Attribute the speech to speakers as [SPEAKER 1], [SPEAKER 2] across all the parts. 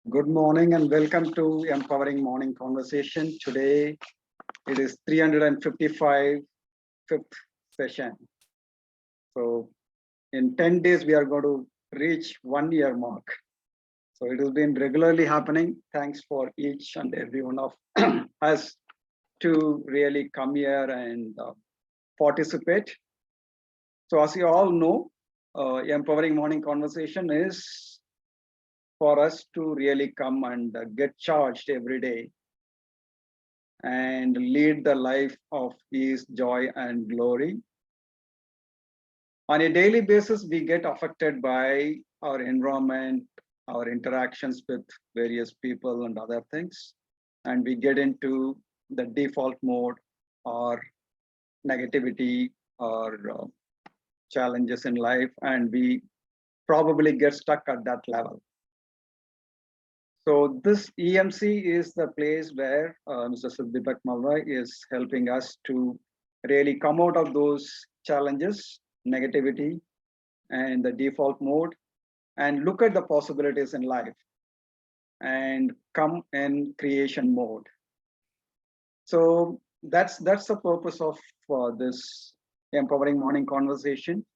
[SPEAKER 1] Good morning and welcome to Empowering Morning Conversation. Today it is 355 fifth session. So in 10 days we are going to reach 1 year mark. So it has been regularly happening. Thanks for each and every one of us to really come here and participate. So as you all know, Empowering Morning Conversation is for us to really come and get charged every day and lead the life of peace, joy, and glory. On a daily basis, we get affected by our environment, our interactions with various people and other things, and we get into the default mode or negativity or challenges in life, and we probably get stuck at that level. So this EMC is the place where Mr. Siddhipak Malva is helping us to really come out of those challenges, negativity, and the default mode, and look at the possibilities in life and come in creation mode. So that's the purpose of this Empowering Morning Conversation.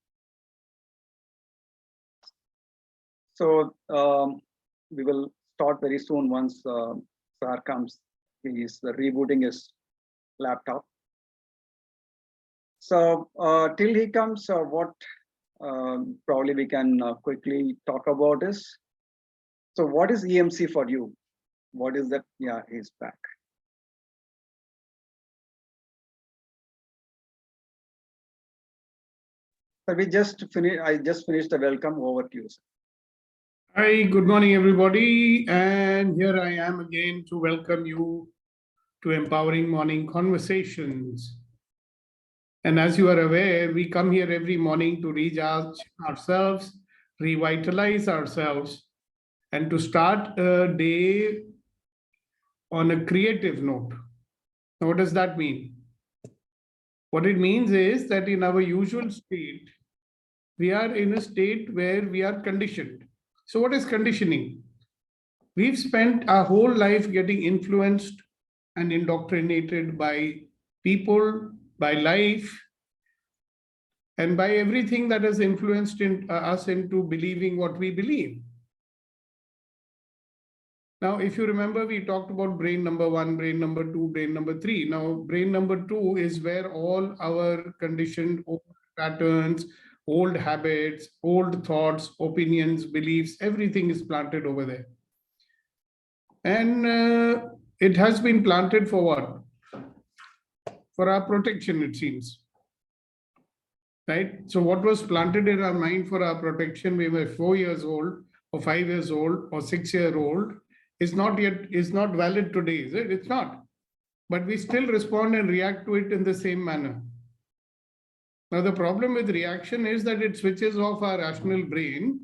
[SPEAKER 1] So we will start very soon once Sir comes. He's rebooting his laptop. So till he comes, what probably we can quickly talk about is, so what is EMC for you? What is that? Yeah, he's back. So we just finished, I just finished the welcome. Over to you, sir.
[SPEAKER 2] Hi, good morning, everybody. And here I am again to welcome you to Empowering Morning Conversations. And as you are aware, we come here every morning to recharge ourselves, revitalize ourselves, and to start a day on a creative note. Now, what does that mean? What it means is that in our usual state, we are in a state where we are conditioned. So, what is conditioning? We've spent our whole life getting influenced and indoctrinated by people, by life, and by everything that has influenced us into believing what we believe. Now, if you remember, we talked about brain number 1, brain number 2, brain number 3. Now, brain number 2 is where all our conditioned old patterns, old habits, old thoughts, opinions, beliefs, everything is planted over there. And it has been planted for what? For our protection, it seems. Right? So what was planted in our mind for our protection, we were 4 years old or 5 years old or 6-year-old, is not valid today, is it? It's not. But we still respond and react to it in the same manner. Now, the problem with reaction is that it switches off our rational brain.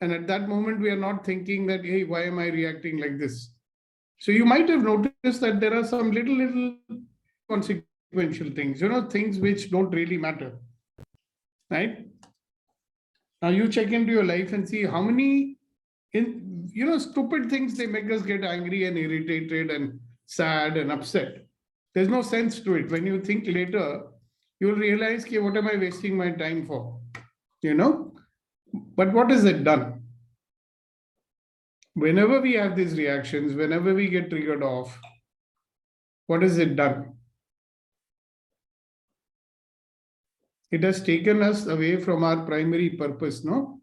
[SPEAKER 2] And at that moment, we are not thinking that, hey, why am I reacting like this? So you might have noticed that there are some little consequential things, things which don't really matter, right? Now you check into your life and see how many, stupid things they make us get angry and irritated and sad and upset. There's no sense to it. When you think later, you'll realize, okay, what am I wasting my time for? But what has it done? Whenever we have these reactions, whenever we get triggered off, what has it done? It has taken us away from our primary purpose, no?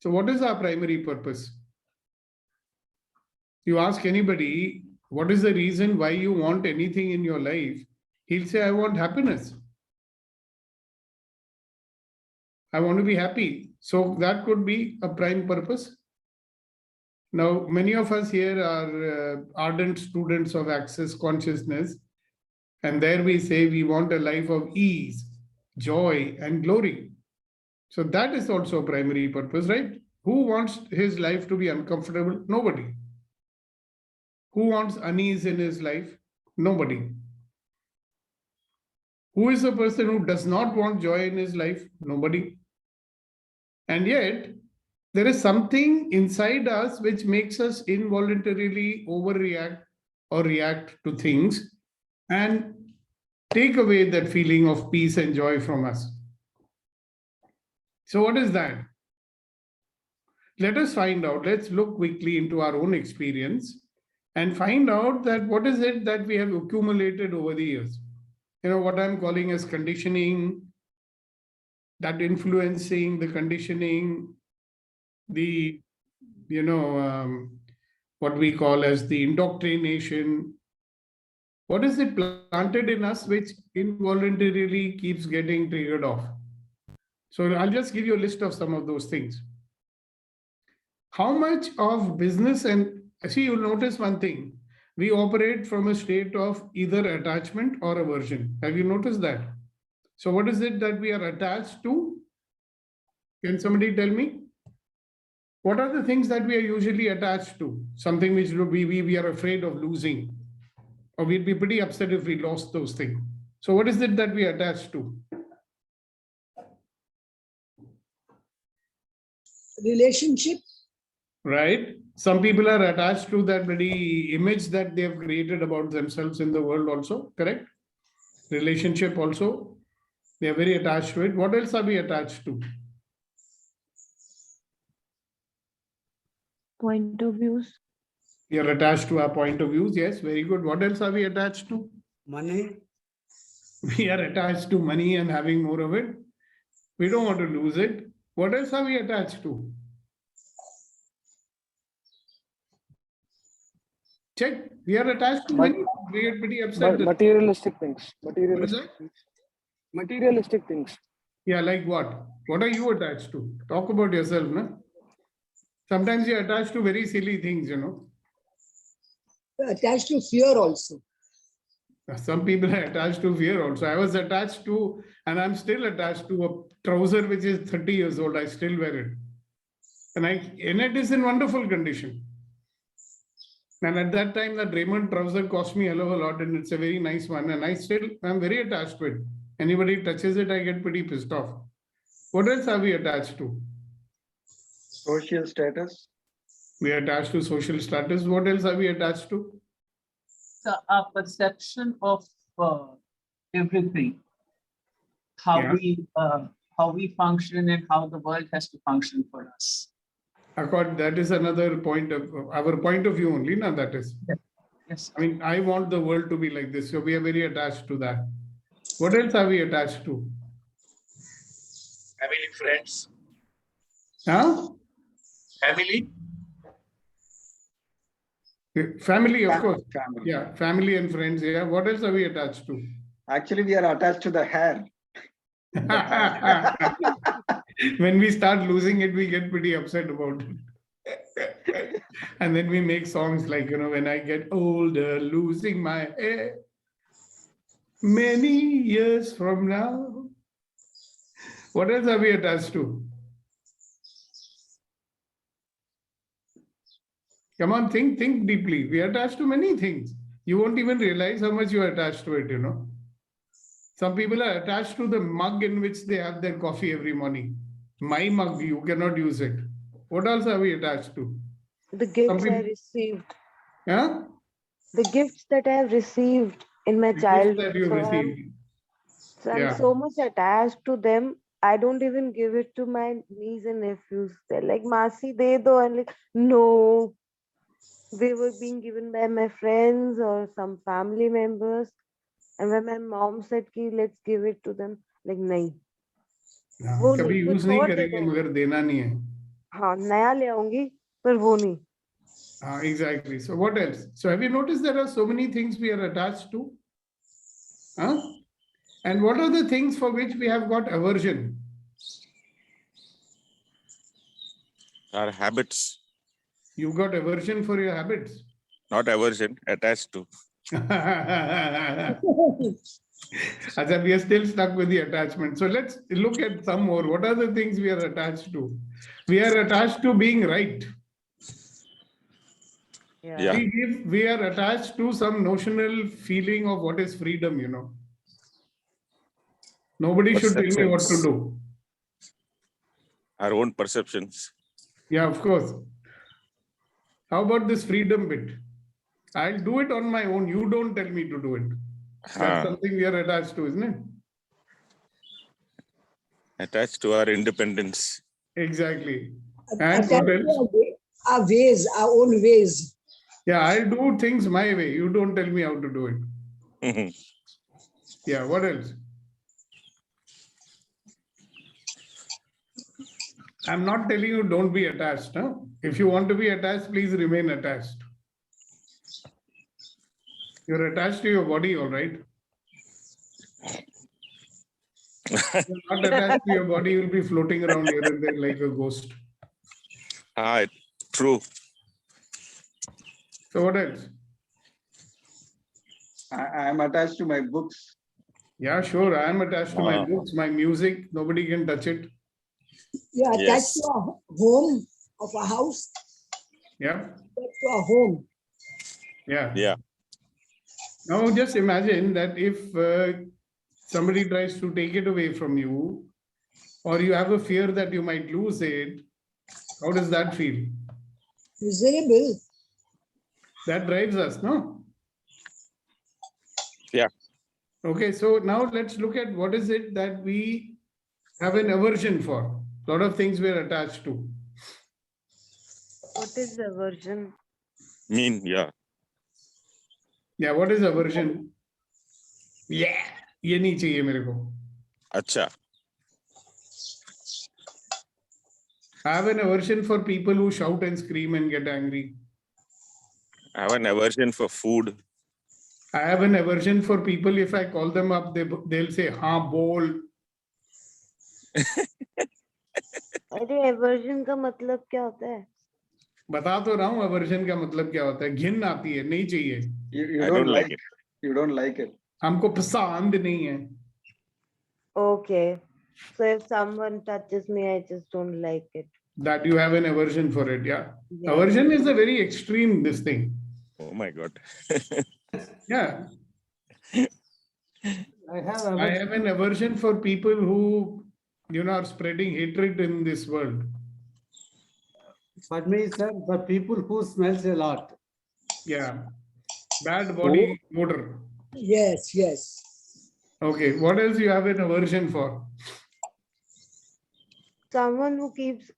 [SPEAKER 2] So what is our primary purpose? You ask anybody, what is the reason why you want anything in your life? He'll say, I want happiness. I want to be happy. So that could be a prime purpose. Now, many of us here are ardent students of Access Consciousness. And there we say we want a life of ease, joy, and glory. So that is also a primary purpose, right? Who wants his life to be uncomfortable? Nobody. Who wants unease in his life? Nobody. Who is the person who does not want joy in his life? Nobody. And yet, there is something inside us which makes us involuntarily overreact or react to things and take away that feeling of peace and joy from us. So what is that? Let us find out. Let's look quickly into our own experience and find out that what is it that we have accumulated over the years. You know, what I'm calling as conditioning, that influencing the conditioning, the, what we call as the indoctrination. What is it planted in us which involuntarily keeps getting triggered off? So I'll just give you a list of some of those things. How much of business, and see, you'll notice one thing. We operate from a state of either attachment or aversion. Have you noticed that? So what is it that we are attached to? Can somebody tell me? What are the things that we are usually attached to? Something which we are afraid of losing. Or we'd be pretty upset if we lost those things. So what is it that we are attached to?
[SPEAKER 3] Relationship.
[SPEAKER 2] Right? Some people are attached to that very image that they have created about themselves in the world also, correct? Relationship also, they are very attached to it. What else are we attached to?
[SPEAKER 4] Point of views.
[SPEAKER 2] We are attached to our point of views. Yes, very good. What else are we attached to?
[SPEAKER 3] Money.
[SPEAKER 2] We are attached to money and having more of it. We don't want to lose it. What else are we attached to? Check. We are attached to many. We get pretty upset.
[SPEAKER 5] Materialistic things.
[SPEAKER 2] What is that?
[SPEAKER 5] Materialistic things.
[SPEAKER 2] Yeah, like what? What are you attached to? Talk about yourself, no? Sometimes you're attached to very silly things, you know.
[SPEAKER 3] Attached to fear also.
[SPEAKER 2] Some people are attached to fear also. I was attached to, and I'm still attached to a trouser which is 30 years old. I still wear it. And it is in wonderful condition. And at that time, that Raymond trouser cost me a hell of a lot, and it's a very nice one. And I'm very attached to it. Anybody touches it, I get pretty pissed off. What else are we attached to?
[SPEAKER 1] Social status.
[SPEAKER 2] We are attached to social status. What else are we attached to?
[SPEAKER 6] So our perception of everything, how
[SPEAKER 2] Yeah.
[SPEAKER 6] we function and how the world has to function for us.
[SPEAKER 2] That is another point of our point of view only. Now that is.
[SPEAKER 6] Yes.
[SPEAKER 2] I mean, I want the world to be like this. So we are very attached to that. What else are we attached to?
[SPEAKER 7] Family, friends.
[SPEAKER 2] Huh?
[SPEAKER 7] Family.
[SPEAKER 2] Family, of course.
[SPEAKER 1] Family.
[SPEAKER 2] Yeah, family and friends. Yeah. What else are we attached to?
[SPEAKER 1] Actually, we are attached to the hair.
[SPEAKER 2] When we start losing it, we get pretty upset about it. And then we make songs like, when I get older, losing my hair. Many years from now. What else are we attached to? Come on, think deeply. We are attached to many things. You won't even realize how much you are attached to it, Some people are attached to the mug in which they have their coffee every morning. My mug, you cannot use it. What else are we attached to?
[SPEAKER 4] The gifts
[SPEAKER 2] Something-
[SPEAKER 4] I received.
[SPEAKER 2] Yeah?
[SPEAKER 4] The gifts that I have received in my
[SPEAKER 2] The gifts
[SPEAKER 4] childhood.
[SPEAKER 2] that you
[SPEAKER 4] So
[SPEAKER 2] received.
[SPEAKER 4] I'm
[SPEAKER 2] Yeah.
[SPEAKER 4] so much attached to them. I don't even give it to my niece and nephews. They're like, Masi, de do. And like, no. They were being given by my friends or some family members. And when my mom said, ki, let's give it to them, like, nahi.
[SPEAKER 2] हाँ,
[SPEAKER 4] वो
[SPEAKER 2] कभी
[SPEAKER 4] नहीं,
[SPEAKER 2] use
[SPEAKER 4] कुछ
[SPEAKER 2] नहीं
[SPEAKER 4] और दे
[SPEAKER 2] करेंगे
[SPEAKER 4] दो।
[SPEAKER 2] मगर देना नहीं है.
[SPEAKER 4] हाँ, नया ले आऊंगी, पर वो नहीं.
[SPEAKER 2] Exactly. So what else? So have you noticed there are so many things we are attached to? Huh? And what are the things for which we have got aversion?
[SPEAKER 7] Our habits.
[SPEAKER 2] You've got aversion for your habits.
[SPEAKER 7] Not aversion, attached to.
[SPEAKER 2] As we are still stuck with the attachment. So let's look at some more. What are the things we are attached to? We are attached to being right.
[SPEAKER 7] Yeah.
[SPEAKER 2] We are attached to some notional feeling of what is freedom, Nobody should tell me what to
[SPEAKER 7] Perceptions.
[SPEAKER 2] do.
[SPEAKER 7] Our own perceptions.
[SPEAKER 2] Yeah, of course. How about this freedom bit? I'll do it on my own. You don't tell me to do it. That's
[SPEAKER 7] Huh.
[SPEAKER 2] something we are attached to, isn't it?
[SPEAKER 7] Attached to our independence.
[SPEAKER 2] Exactly. And
[SPEAKER 3] Attached
[SPEAKER 2] what
[SPEAKER 3] to
[SPEAKER 2] else?
[SPEAKER 3] our ways, our own ways.
[SPEAKER 2] Yeah, I'll do things my way. You don't tell me how to do it. Yeah, what else? I'm not telling you don't be attached. Huh? If you want to be attached, please remain attached. You're attached to your body, all right? If you're not attached to your body, you'll be floating around here and there like a ghost.
[SPEAKER 7] True.
[SPEAKER 2] So what else?
[SPEAKER 1] I am attached to my books.
[SPEAKER 2] Yeah, sure. I am attached to my
[SPEAKER 7] Wow.
[SPEAKER 2] books, my music. Nobody can touch it.
[SPEAKER 3] Yeah, attached
[SPEAKER 7] Yes.
[SPEAKER 3] to our home of our house,
[SPEAKER 2] Yeah.
[SPEAKER 3] attached to our home.
[SPEAKER 2] Yeah.
[SPEAKER 7] Yeah.
[SPEAKER 2] Now just imagine that if somebody tries to take it away from you, or you have a fear that you might lose it, how does that feel?
[SPEAKER 3] Miserable.
[SPEAKER 2] That drives us, no?
[SPEAKER 7] Yeah.
[SPEAKER 2] Okay, so now let's look at what is it that we have an aversion for. A lot of things we're attached to.
[SPEAKER 4] What is aversion?
[SPEAKER 7] Mean, yeah.
[SPEAKER 2] Yeah, what is aversion? Yeah, ये नहीं चाहिए मेरे को.
[SPEAKER 7] Acha.
[SPEAKER 2] I have an aversion for people who shout and scream and get angry.
[SPEAKER 7] I have an aversion for food.
[SPEAKER 2] I have an aversion for people, if I call them up, they'll say, हाँ बोल.
[SPEAKER 4] अरे aversion का मतलब क्या होता है?
[SPEAKER 2] बता तो रहा हूँ aversion का मतलब क्या होता है. घिन आती है, नहीं चाहिए.
[SPEAKER 1] You
[SPEAKER 7] I
[SPEAKER 1] don't
[SPEAKER 7] don't like
[SPEAKER 1] like
[SPEAKER 7] it.
[SPEAKER 1] You don't like it.
[SPEAKER 2] हमको पसंद नहीं है.
[SPEAKER 4] Okay. So if someone touches me, I just don't like it.
[SPEAKER 2] That you have an aversion for it, yeah.
[SPEAKER 4] Yeah.
[SPEAKER 2] Aversion is a very extreme this thing.
[SPEAKER 7] Oh my God.
[SPEAKER 2] Yeah.
[SPEAKER 3] I have
[SPEAKER 2] I have an aversion for people who, are spreading hatred in this world.
[SPEAKER 8] For me, sir, for people who smells a lot.
[SPEAKER 2] Yeah. Bad body odor.
[SPEAKER 3] Yes, yes.
[SPEAKER 2] Okay. What else you have an aversion for?
[SPEAKER 4] Someone who keeps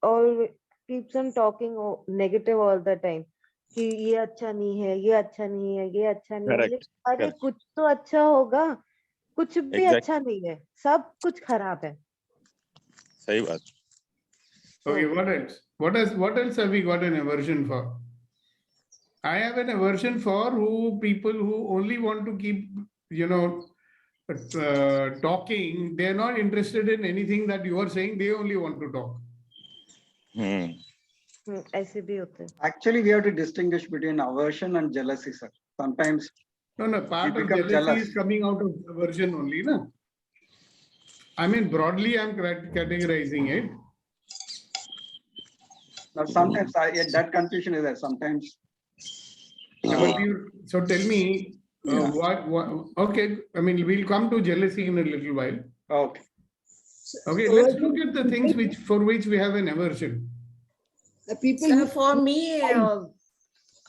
[SPEAKER 4] on talking negative all the time. कि ये अच्छा नहीं है, ये अच्छा नहीं है, ये अच्छा नहीं है.
[SPEAKER 7] Correct,
[SPEAKER 4] लेकिन अरे
[SPEAKER 7] correct.
[SPEAKER 4] कुछ तो अच्छा होगा, कुछ भी
[SPEAKER 7] Exact-
[SPEAKER 4] अच्छा नहीं है, सब कुछ खराब है.
[SPEAKER 7] सही बात.
[SPEAKER 2] Okay. What else? What else have we got an aversion for? I have an aversion for people who only want to keep, talking. They're not interested in anything that you are saying. They only want to talk.
[SPEAKER 4] ऐसे भी होते हैं.
[SPEAKER 1] Actually, we have to distinguish between aversion and jealousy, sir. Sometimes
[SPEAKER 2] No, part
[SPEAKER 1] You
[SPEAKER 2] of
[SPEAKER 1] become
[SPEAKER 2] jealousy
[SPEAKER 1] jealous.
[SPEAKER 2] is coming out of aversion only, no? I mean, broadly, I'm categorizing it.
[SPEAKER 1] now sometimes that confusion is there. Sometimes
[SPEAKER 2] But so tell me, what, okay, I mean, we'll come to jealousy in a little while.
[SPEAKER 1] okay.
[SPEAKER 2] Okay, let's look at the things for which we have an aversion.
[SPEAKER 3] The people
[SPEAKER 9] So
[SPEAKER 3] who
[SPEAKER 9] for me,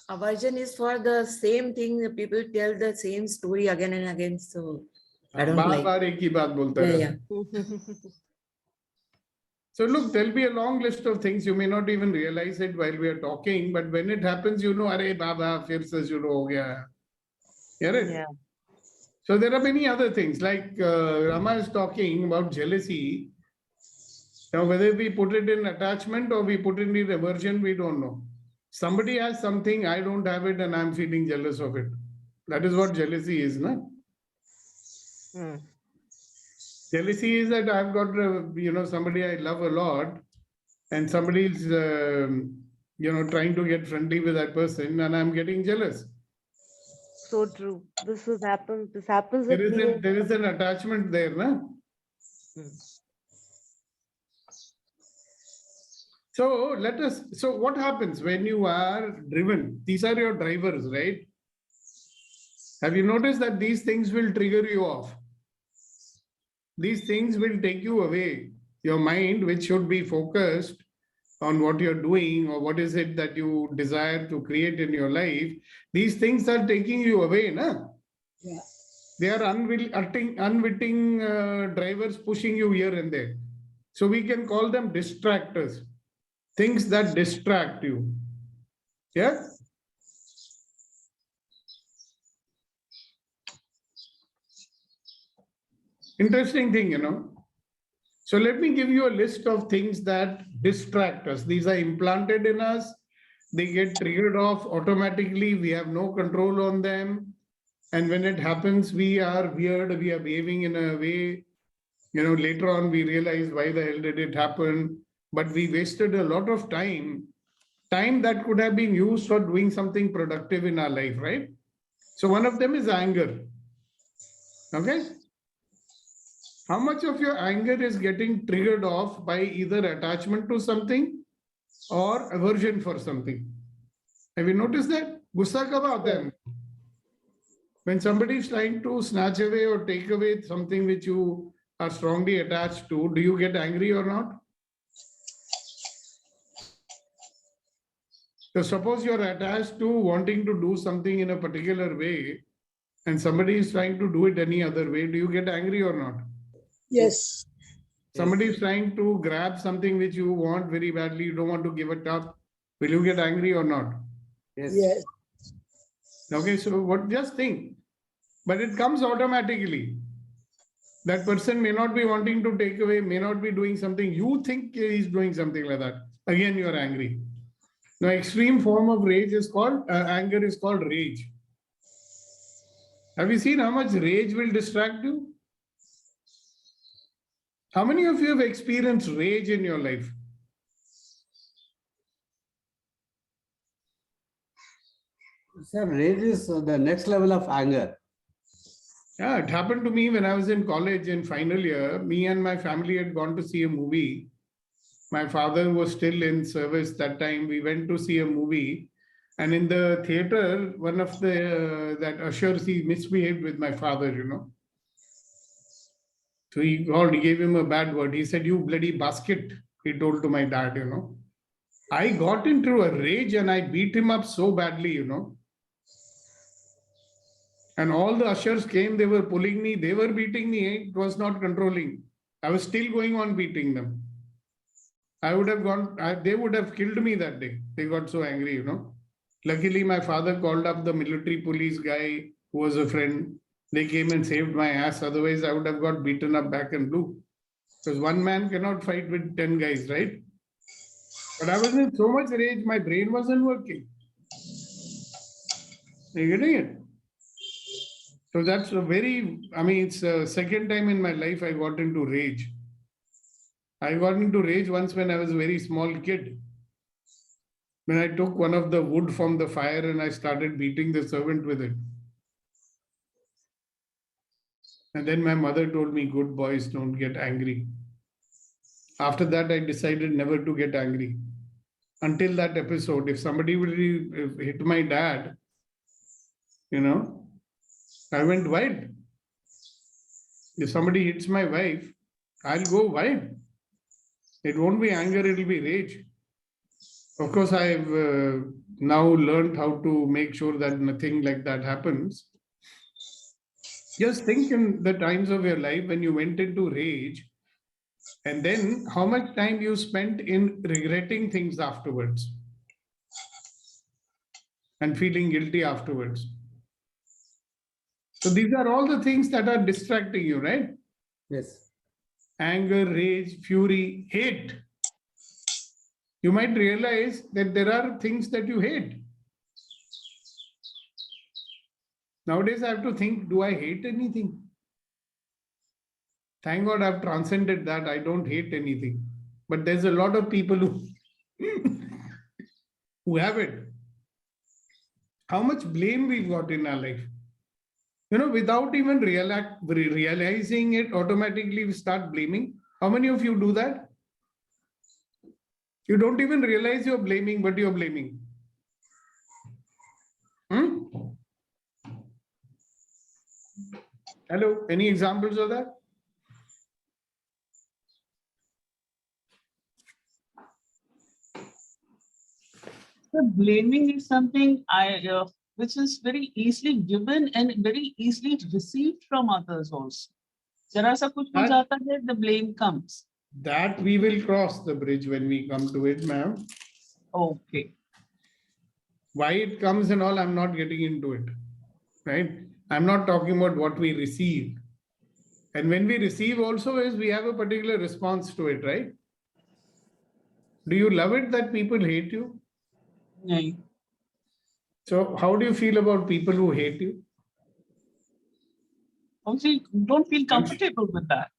[SPEAKER 9] aversion is for the same thing. The people tell the same story again and again. So I don't like.
[SPEAKER 2] बार-बार एक ही बात बोलता
[SPEAKER 9] Yeah,
[SPEAKER 2] रहता है.
[SPEAKER 9] yeah.
[SPEAKER 2] So look, there'll be a long list of things. You may not even realize it while we are talking, but when it happens, अरे बाबा फिर से शुरू हो गया. Get it?
[SPEAKER 4] Yeah.
[SPEAKER 2] So there are many other things like Rama is talking about jealousy. Now, whether we put it in attachment or we put it in aversion, we don't know. Somebody has something, I don't have it, and I'm feeling jealous of it. That is what jealousy is, no? Jealousy is that I've got, somebody I love a lot, and somebody is, trying to get friendly with that person, and I'm getting jealous.
[SPEAKER 4] So true. This happens with me.
[SPEAKER 2] There is an attachment there, no? So so what happens when you are driven? These are your drivers, right? Have you noticed that these things will trigger you off? These things will take you away. Your mind, which should be focused on what you're doing or what is it that you desire to create in your life, these things are taking you away, na?
[SPEAKER 3] Yeah.
[SPEAKER 2] They are unwitting drivers pushing you here and there. So we can call them distractors, things that distract you. Yeah. Interesting thing, you know. So let me give you a list of things that distract us. These are implanted in us. They get triggered off automatically. We have no control on them. And when it happens, we are weird. We are behaving in a way, you know, later on we realize why the hell did it happen? But we wasted a lot of time that could have been used for doing something productive in our life, right? So one of them is anger. Okay. How much of your anger is getting triggered off by either attachment to something or aversion for something? Have you noticed that? Gussa kab aata hai? When somebody is trying to snatch away or take away something which you are strongly attached to, do you get angry or not? So suppose you're attached to wanting to do something in a particular way and somebody is trying to do it any other way, do you get angry or not?
[SPEAKER 3] Yes.
[SPEAKER 2] Somebody is trying to grab something which you want very badly, you don't want to give it up. Will you get angry or not?
[SPEAKER 8] Yes.
[SPEAKER 3] Yes.
[SPEAKER 2] Okay, so what? Just think. But it comes automatically. That person may not be wanting to take away, may not be doing something. You think he's doing something like that. Again, you are angry. Now, extreme form of rage is called, anger is called rage. Have you seen how much rage will distract you? How many of you have experienced rage in your life?
[SPEAKER 8] Sir, rage is the next level of anger.
[SPEAKER 2] Yeah, it happened to me when I was in college in final year. Me and my family had gone to see a movie. My father was still in service that time. We went to see a movie. And in the theater, one of the that ushers, he misbehaved with my father, you know. So he gave him a bad word. He said, "You bloody basket," he told to my dad, you know. I got into a rage and I beat him up so badly, you know. And all the ushers came, they were pulling me, they were beating me, it was not controlling. I was still going on beating them. I would have gone, they would have killed me that day. They got so angry, you know. Luckily, my father called up the military police guy who was a friend. They came and saved my ass. Otherwise, I would have got beaten up back and blue. Because one man cannot fight with 10 guys, right? But I was in so much rage, my brain wasn't working. Are you getting it? So that's a very, I mean, it's the second time in my life I got into rage. I got into rage once when I was a very small kid. When I took one of the wood from the fire and I started beating the servant with it. And then my mother told me, good boys, don't get angry. After that, I decided never to get angry. Until that episode, if somebody would hit my dad, you know, I went wide. If somebody hits my wife, I'll go wide. It won't be anger, it'll be rage. Of course, I've now learned how to make sure that nothing like that happens. Just think in the times of your life when you went into rage, and then how much time you spent in regretting things afterwards and feeling guilty afterwards. So these are all the things that are distracting you, right?
[SPEAKER 8] Yes.
[SPEAKER 2] Anger, rage, fury, hate. You might realize that there are things that you hate. Nowadays, I have to think, do I hate anything? Thank God I've transcended that. I don't hate anything. But there's a lot of people who have it. How much blame we've got in our life. You know, without even realizing it, automatically we start blaming. How many of you do that? You don't even realize you're blaming, but you're blaming. Hello, any examples of that?
[SPEAKER 6] The blaming is something which is very easily given and very easily received from others also. जरा सा कुछ हो जाता है, the blame comes.
[SPEAKER 2] That we will cross the bridge when we come to it, ma'am.
[SPEAKER 6] Okay.
[SPEAKER 2] Why it comes and all, I'm not getting into it, right? I'm not talking about what we receive. And when we receive also is we have a particular response to it, right? Do you love it that people hate you?
[SPEAKER 6] नहीं.
[SPEAKER 2] So how do you feel about people who hate you?
[SPEAKER 6] Obviously, don't feel comfortable with that.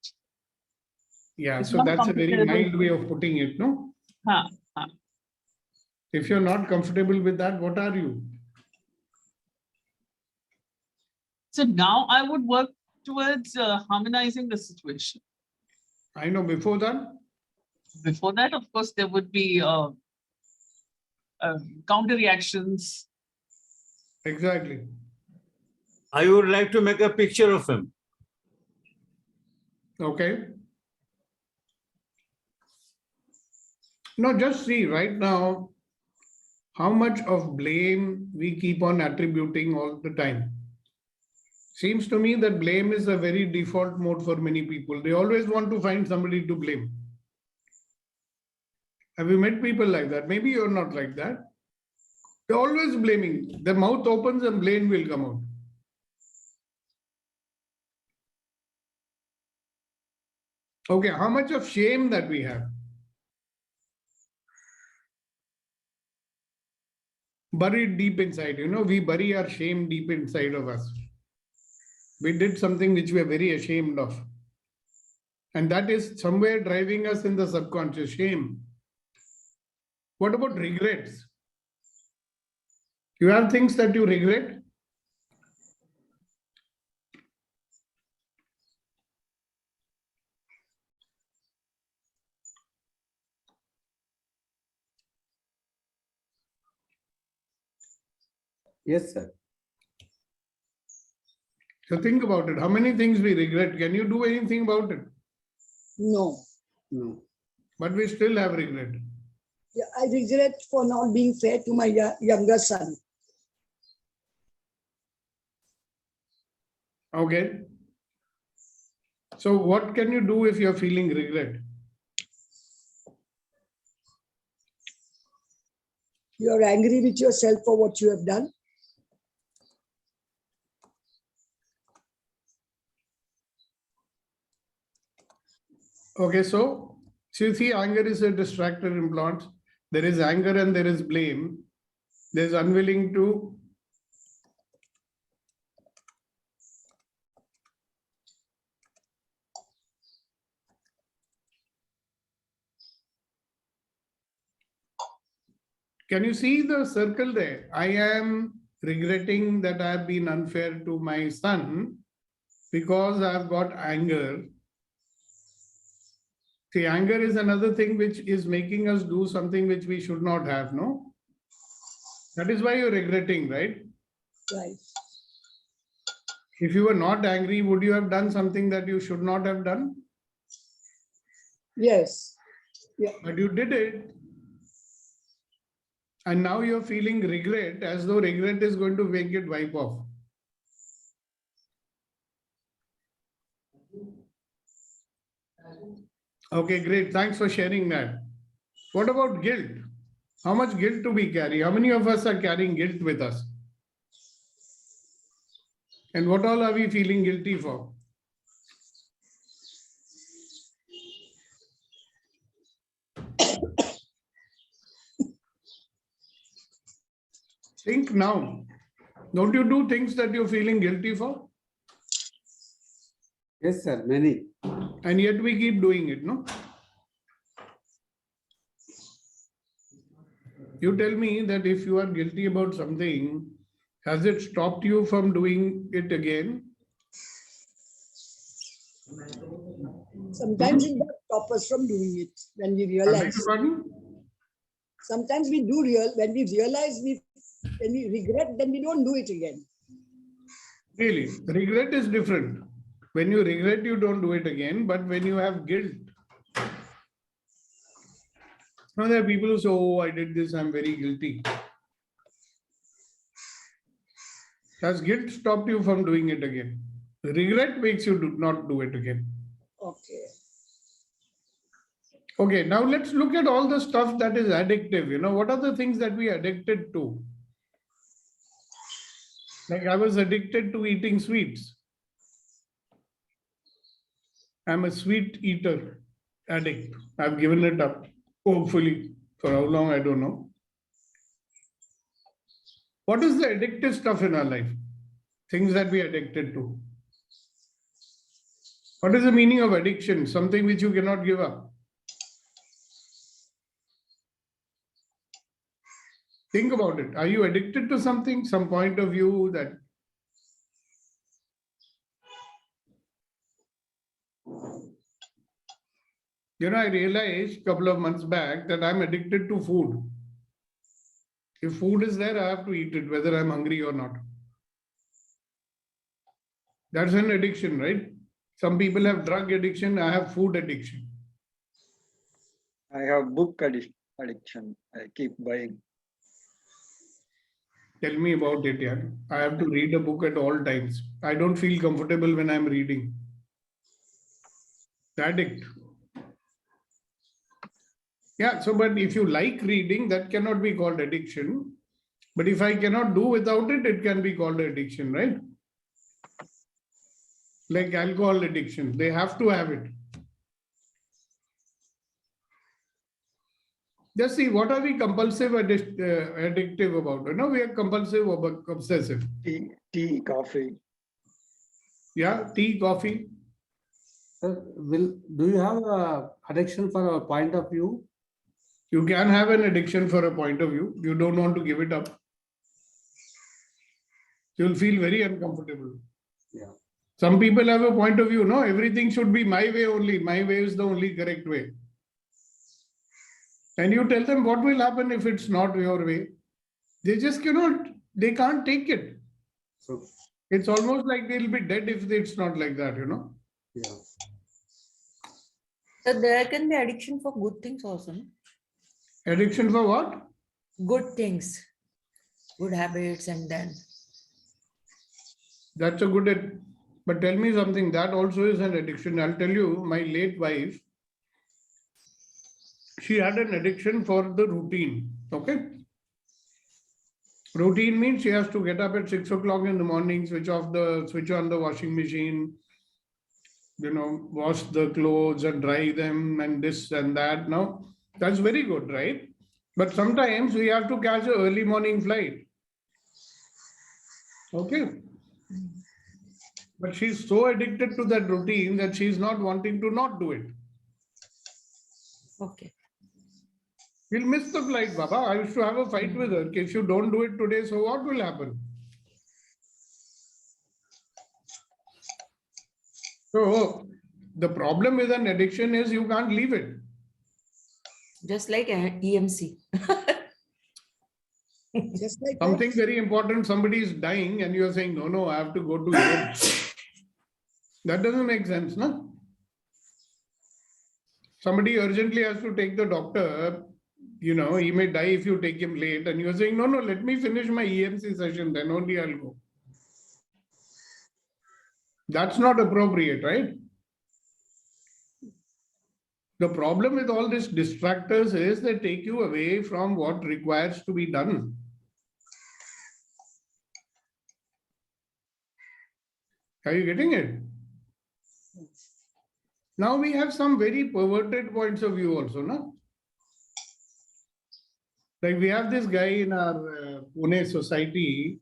[SPEAKER 2] Yeah,
[SPEAKER 6] It's
[SPEAKER 2] so
[SPEAKER 6] not
[SPEAKER 2] that's a very
[SPEAKER 6] comfortable.
[SPEAKER 2] mild way of putting it, no?
[SPEAKER 6] Huh.
[SPEAKER 2] If you're not comfortable with that, what are you?
[SPEAKER 6] So now I would work towards harmonizing the situation.
[SPEAKER 2] I know before that,
[SPEAKER 6] Before that, of course, there would be counter reactions.
[SPEAKER 2] exactly.
[SPEAKER 8] I would like to make a picture of him.
[SPEAKER 2] Okay. No, just see right now how much of blame we keep on attributing all the time. Seems to me that blame is a very default mode for many people. They always want to find somebody to blame. Have you met people like that? Maybe you're not like that. They're always blaming. The mouth opens and blame will come out. Okay, how much of shame that we have? Buried deep inside, we bury our shame deep inside of us. We did something which we are very ashamed of. And that is somewhere driving us in the subconscious shame. What about regrets? You have things that you regret?
[SPEAKER 8] Yes, sir.
[SPEAKER 2] So think about it. How many things we regret? Can you do anything about it?
[SPEAKER 3] No.
[SPEAKER 8] No.
[SPEAKER 2] But we still have regret.
[SPEAKER 3] Yeah, I regret for not being fair to my younger son.
[SPEAKER 2] Okay. So what can you do if you're feeling regret?
[SPEAKER 3] You are angry with yourself for what you have done.
[SPEAKER 2] Okay, so you see, anger is a distractor in plants. There is anger and there is blame. There's unwilling to Can you see the circle there? I am regretting that I have been unfair to my son because I've got anger. See, anger is another thing which is making us do something which we should not have, no? That is why you're regretting, right?
[SPEAKER 3] Right.
[SPEAKER 2] If you were not angry, would you have done something that you should not have done?
[SPEAKER 3] Yes. Yeah.
[SPEAKER 2] But you did it. And now you're feeling regret as though regret is going to make it wipe off. Okay, great. Thanks for sharing that. What about guilt? How much guilt do we carry? How many of us are carrying guilt with us? And what all are we feeling guilty for? Think now. Don't you do things that you're feeling guilty for?
[SPEAKER 8] Yes, sir. Many.
[SPEAKER 2] And yet we keep doing it, no? You tell me that if you are guilty about something, has it stopped you from doing it again?
[SPEAKER 3] Sometimes it does stop us from doing it when we
[SPEAKER 2] I beg
[SPEAKER 3] realize.
[SPEAKER 2] your pardon?
[SPEAKER 3] Sometimes we do when we realize when we regret, then we don't do it again.
[SPEAKER 2] Really, regret is different. When you regret, you don't do it again. But when you have guilt, Now there are people who say, oh, I did this, I'm very guilty. Has guilt stopped you from doing it again? Regret makes you not do it again.
[SPEAKER 3] Okay.
[SPEAKER 2] Okay, now let's look at all the stuff that is addictive. You know, what are the things that we are addicted to? Like I was addicted to eating sweets. I'm a sweet eater, addict. I've given it up, hopefully. For how long, I don't know. What is the addictive stuff in our life? Things that we are addicted to. What is the meaning of addiction? Something which you cannot give up. Think about it. Are you addicted to something? Some point of view that I realized a couple of months back that I'm addicted to food. If food is there, I have to eat it, whether I'm hungry or not. That's an addiction, right? Some people have drug addiction. I have food addiction.
[SPEAKER 1] I have book addiction. I keep buying.
[SPEAKER 2] Tell me about it, yeah. I have to read a book at all times. I don't feel comfortable when I'm reading. Addict. Yeah, so but if you like reading, that cannot be called addiction. But if I cannot do without it, it can be called addiction, right? Like alcohol addiction, they have to have it. Just see, what are we compulsive addictive about? You know, we are compulsive or obsessive.
[SPEAKER 1] Tea, coffee.
[SPEAKER 2] Yeah, tea, coffee.
[SPEAKER 8] Sir, do you have a addiction for a point of view?
[SPEAKER 2] You can have an addiction for a point of view. You don't want to give it up. You'll feel very uncomfortable.
[SPEAKER 8] Yeah.
[SPEAKER 2] Some people have a point of view, no, everything should be my way only. My way is the only correct way. And you tell them what will happen if it's not your way. They just they can't take it.
[SPEAKER 8] So,
[SPEAKER 2] It's almost like they'll be dead if it's not like that,
[SPEAKER 8] yeah.
[SPEAKER 9] So there can be addiction for good things also, no?
[SPEAKER 2] Addiction for what?
[SPEAKER 9] Good things, good habits, and then.
[SPEAKER 2] That's a good, but tell me something, that also is an addiction. I'll tell you, my late wife, she had an addiction for the routine, okay? Routine means she has to get up at 6 o'clock in the morning, switch on the washing machine, wash the clothes and dry them and this and that. Now, that's very good, right? But sometimes we have to catch an early morning flight. Okay. But she's so addicted to that routine that she's not wanting to not do it.
[SPEAKER 9] Okay.
[SPEAKER 2] We'll miss the flight, Baba. I used to have a fight with her. If you don't do it today, so what will happen? So the problem with an addiction is you can't leave it.
[SPEAKER 9] Just like EMC.
[SPEAKER 3] Just like
[SPEAKER 2] Something very important, somebody is dying and you're saying, no, I have to go to EMC. That doesn't make sense, no? Somebody urgently has to take the doctor, he may die if you take him late, and you're saying, no, let me finish my EMC session, then only I'll go. That's not appropriate, right? The problem with all these distractors is they take you away from what requires to be done. Are you getting it? Now we have some very perverted points of view also, no? Like we have this guy in our Pune society.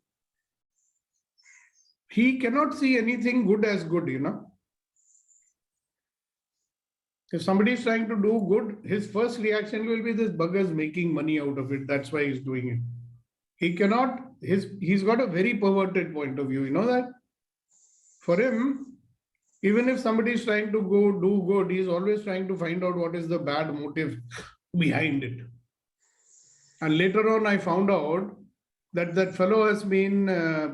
[SPEAKER 2] He cannot see anything good as good, If somebody is trying to do good, his first reaction will be this bugger's making money out of it. That's why he's doing it. He cannot, he's got a very perverted point of view, you know that? For him, even if somebody is trying to go do good, he's always trying to find out what is the bad motive behind it. And later on, I found out that that fellow has been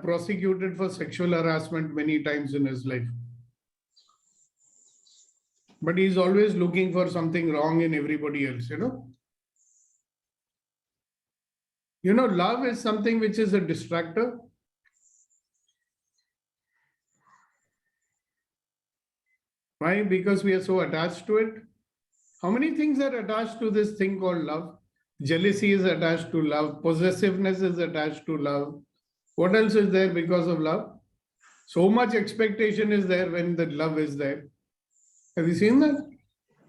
[SPEAKER 2] prosecuted for sexual harassment many times in his life. But he's always looking for something wrong in everybody else, You know, love is something which is a distractor. Why? Because we are so attached to it. How many things are attached to this thing called love? Jealousy is attached to love. Possessiveness is attached to love. What else is there because of love? So much expectation is there when the love is there. Have you seen that?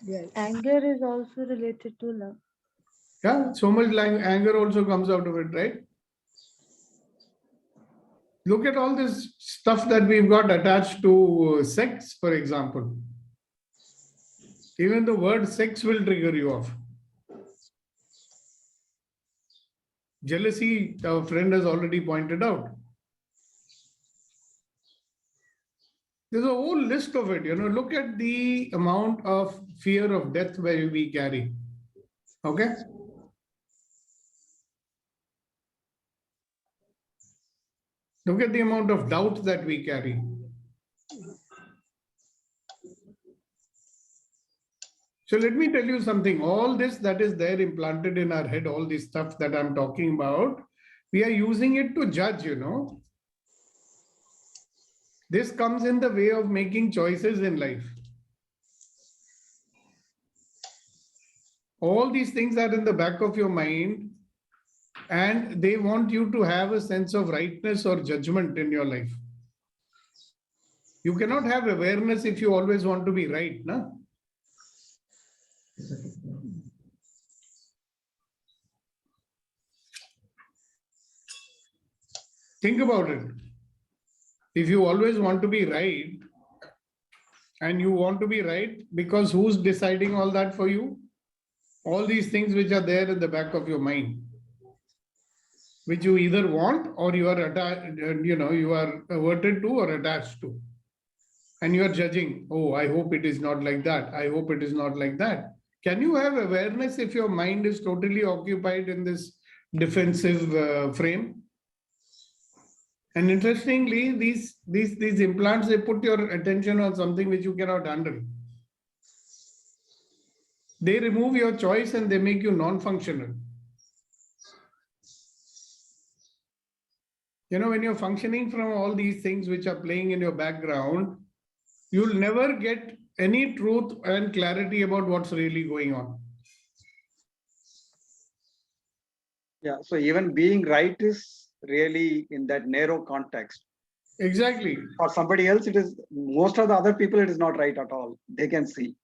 [SPEAKER 3] Yes.
[SPEAKER 4] Anger is also related to love.
[SPEAKER 2] Yeah, so much anger also comes out of it, right? Look at all this stuff that we've got attached to sex, for example. Even the word sex will trigger you off. Jealousy, our friend has already pointed out. There's a whole list of it. You know, look at the amount of fear of death where we carry. Okay? Look at the amount of doubt that we carry. So let me tell you something. All this that is there implanted in our head, all this stuff that I'm talking about, we are using it to judge, you know. This comes in the way of making choices in life. All these things are in the back of your mind, and they want you to have a sense of rightness or judgment in your life. You cannot have awareness if you always want to be right, no? Think about it. If you always want to be right, and you want to be right because who's deciding all that for you? All these things which are there in the back of your mind, which you either want or you are you are averted to or attached to. And you are judging, oh, I hope it is not like that. I hope it is not like that. Can you have awareness if your mind is totally occupied in this defensive frame? And interestingly, these implants, they put your attention on something which you cannot handle. They remove your choice and they make you non-functional. You know, when you're functioning from all these things which are playing in your background, you'll never get any truth and clarity about what's really going on.
[SPEAKER 1] Yeah, so even being right is really in that narrow context.
[SPEAKER 2] Exactly.
[SPEAKER 1] For somebody else, it is, most of the other people, it is not right at all. They can see.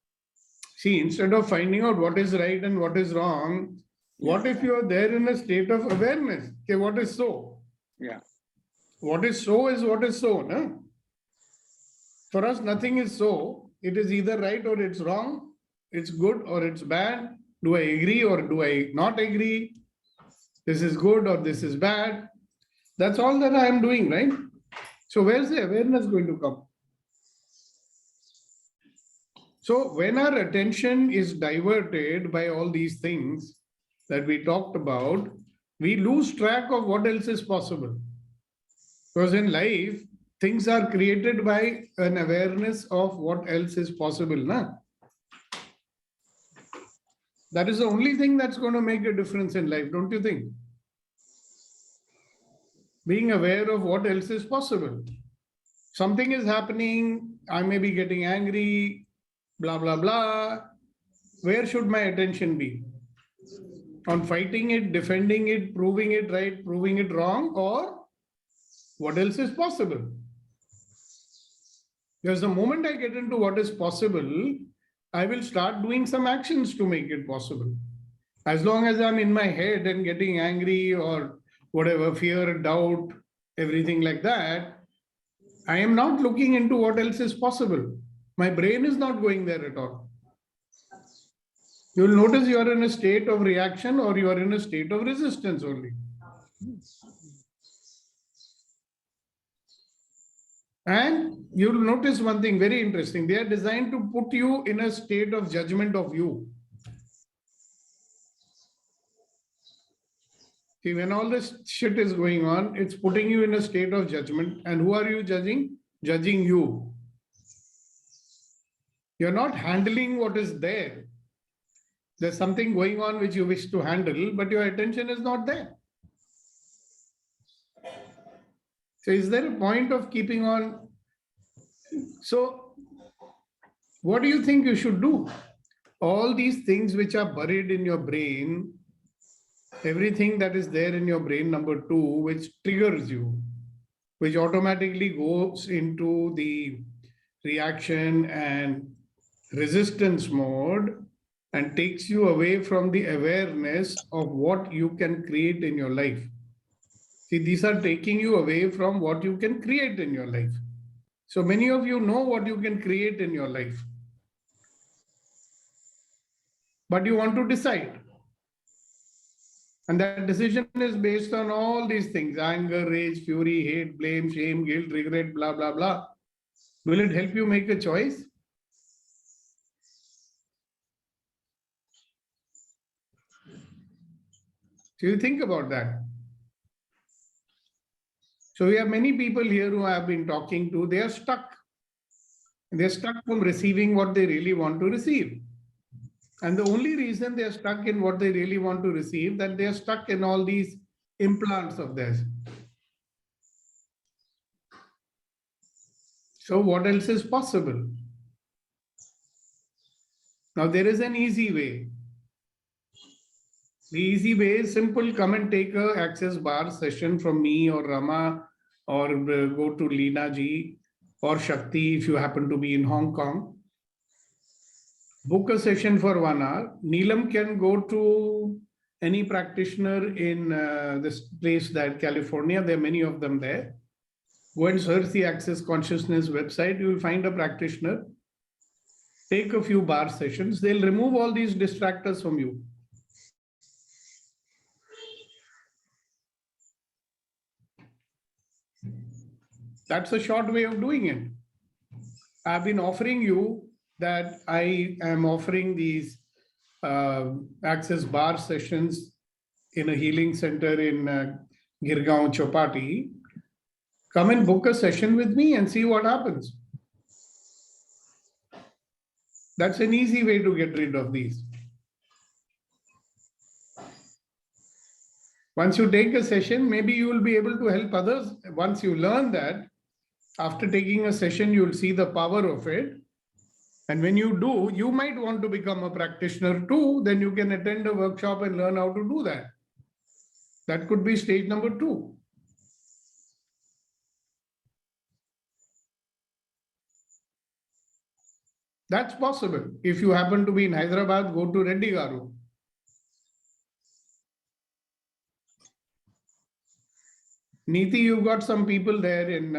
[SPEAKER 2] See, instead of finding out what is right and what is wrong, what if you are there in a state of awareness? Okay, what is so?
[SPEAKER 1] Yeah.
[SPEAKER 2] What is so is what is so, no? For us, nothing is so. It is either right or it's wrong. It's good or it's bad. Do I agree or do I not agree? This is good or this is bad. That's all that I am doing, right? So where's the awareness going to come? So when our attention is diverted by all these things that we talked about, we lose track of what else is possible. Because in life, things are created by an awareness of what else is possible. Na? That is the only thing that's going to make a difference in life, don't you think? Being aware of what else is possible. Something is happening, I may be getting angry, blah, blah, blah. Where should my attention be? On fighting it, defending it, proving it right, proving it wrong, or what else is possible? Because the moment I get into what is possible, I will start doing some actions to make it possible. As long as I'm in my head and getting angry or whatever, fear, doubt, everything like that, I am not looking into what else is possible. My brain is not going there at all. You'll notice you are in a state of reaction or you are in a state of resistance only. And you'll notice one thing very interesting. They are designed to put you in a state of judgment of you. See, when all this shit is going on, it's putting you in a state of judgment. And who are you judging? Judging you. You're not handling what is there. There's something going on which you wish to handle, but your attention is not there. So is there a point of keeping on? So what do you think you should do? All these things which are buried in your brain, everything that is there in your brain, number 2, which triggers you, which automatically goes into the reaction and resistance mode and takes you away from the awareness of what you can create in your life. See, these are taking you away from what you can create in your life. So many of you know what you can create in your life, but you want to decide. And that decision is based on all these things: anger, rage, fury, hate, blame, shame, guilt, regret, blah, blah, blah. Will it help you make a choice? So you think about that. So we have many people here who I have been talking to, they are stuck. They're stuck from receiving what they really want to receive. And the only reason they are stuck in what they really want to receive, that they are stuck in all these implants of theirs. So what else is possible? Now there is an easy way. The easy way is simple: come and take a Access Bar session from me or Rama, or go to Leena ji or Shakti if you happen to be in Hong Kong. Book a session for 1 hour. Neelam can go to any practitioner in this place, that California. There are many of them there. Go and search the Access Consciousness website. You will find a practitioner. Take a few bar sessions. They'll remove all these distractors from you. That's a short way of doing it. I've been offering you that I am offering these Access Bar sessions in a healing center in Girgaon, Chopati. Come and book a session with me and see what happens. That's an easy way to get rid of these. Once you take a session, maybe you will be able to help others. Once you learn that, after taking a session, you will see the power of it. And when you do, you might want to become a practitioner too. Then you can attend a workshop and learn how to do that. That could be stage number 2. That's possible. If you happen to be in Hyderabad, go to Reddy Garu. Neeti, you've got some people there in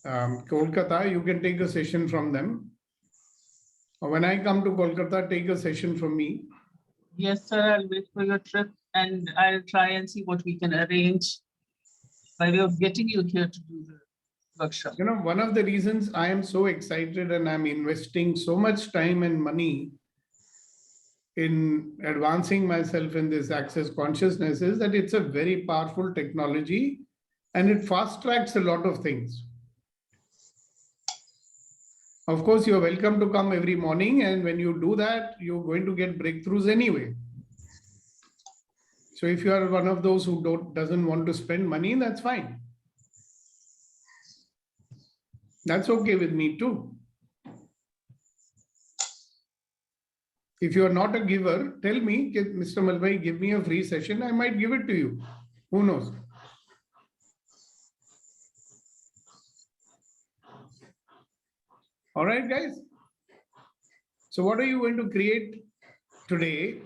[SPEAKER 2] Kolkata. You can take a session from them. Or when I come to Kolkata, take a session from me.
[SPEAKER 6] Yes, sir. I'll wait for your trip and I'll try and see what we can arrange by way of getting you here to do the workshop.
[SPEAKER 2] You know, one of the reasons I am so excited and I'm investing so much time and money in advancing myself in this Access Consciousness is that it's a very powerful technology and it fast tracks a lot of things. Of course, you're welcome to come every morning, and when you do that, you're going to get breakthroughs anyway. So if you are one of those who doesn't want to spend money, that's fine. That's okay with me too. If you are not a giver, tell me, Mr. Malbhai, give me a free session. I might give it to you. Who knows? All right, guys. So what are you going to create today?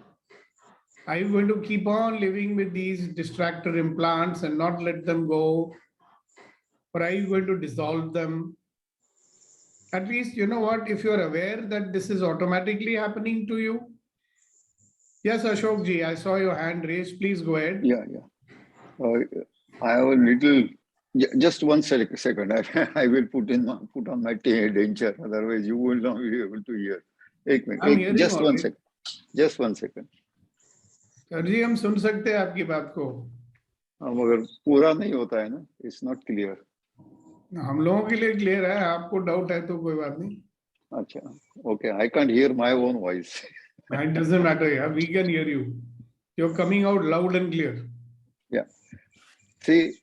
[SPEAKER 2] Are you going to keep on living with these distractor implants and not let them go? Or are you going to dissolve them? At least, you know what, if you're aware that this is automatically happening to you. Yes, Ashok ji, I saw your hand raised. Please go ahead.
[SPEAKER 10] Yeah. I have a little, just 1 second. I will put on my danger. Otherwise, you will not be able to hear. Just 1 second. Just 1 second.
[SPEAKER 2] Sir ji, हम सुन सकते हैं आपकी बात को.
[SPEAKER 10] मगर पूरा नहीं होता है ना. It's not clear.
[SPEAKER 2] हम लोगों के लिए क्लियर है. आपको डाउट है तो कोई बात नहीं.
[SPEAKER 10] अच्छा. Okay, I can't hear my own voice.
[SPEAKER 2] It doesn't matter. Yeah, we can hear you. You're coming out loud and clear.
[SPEAKER 10] Yeah. See,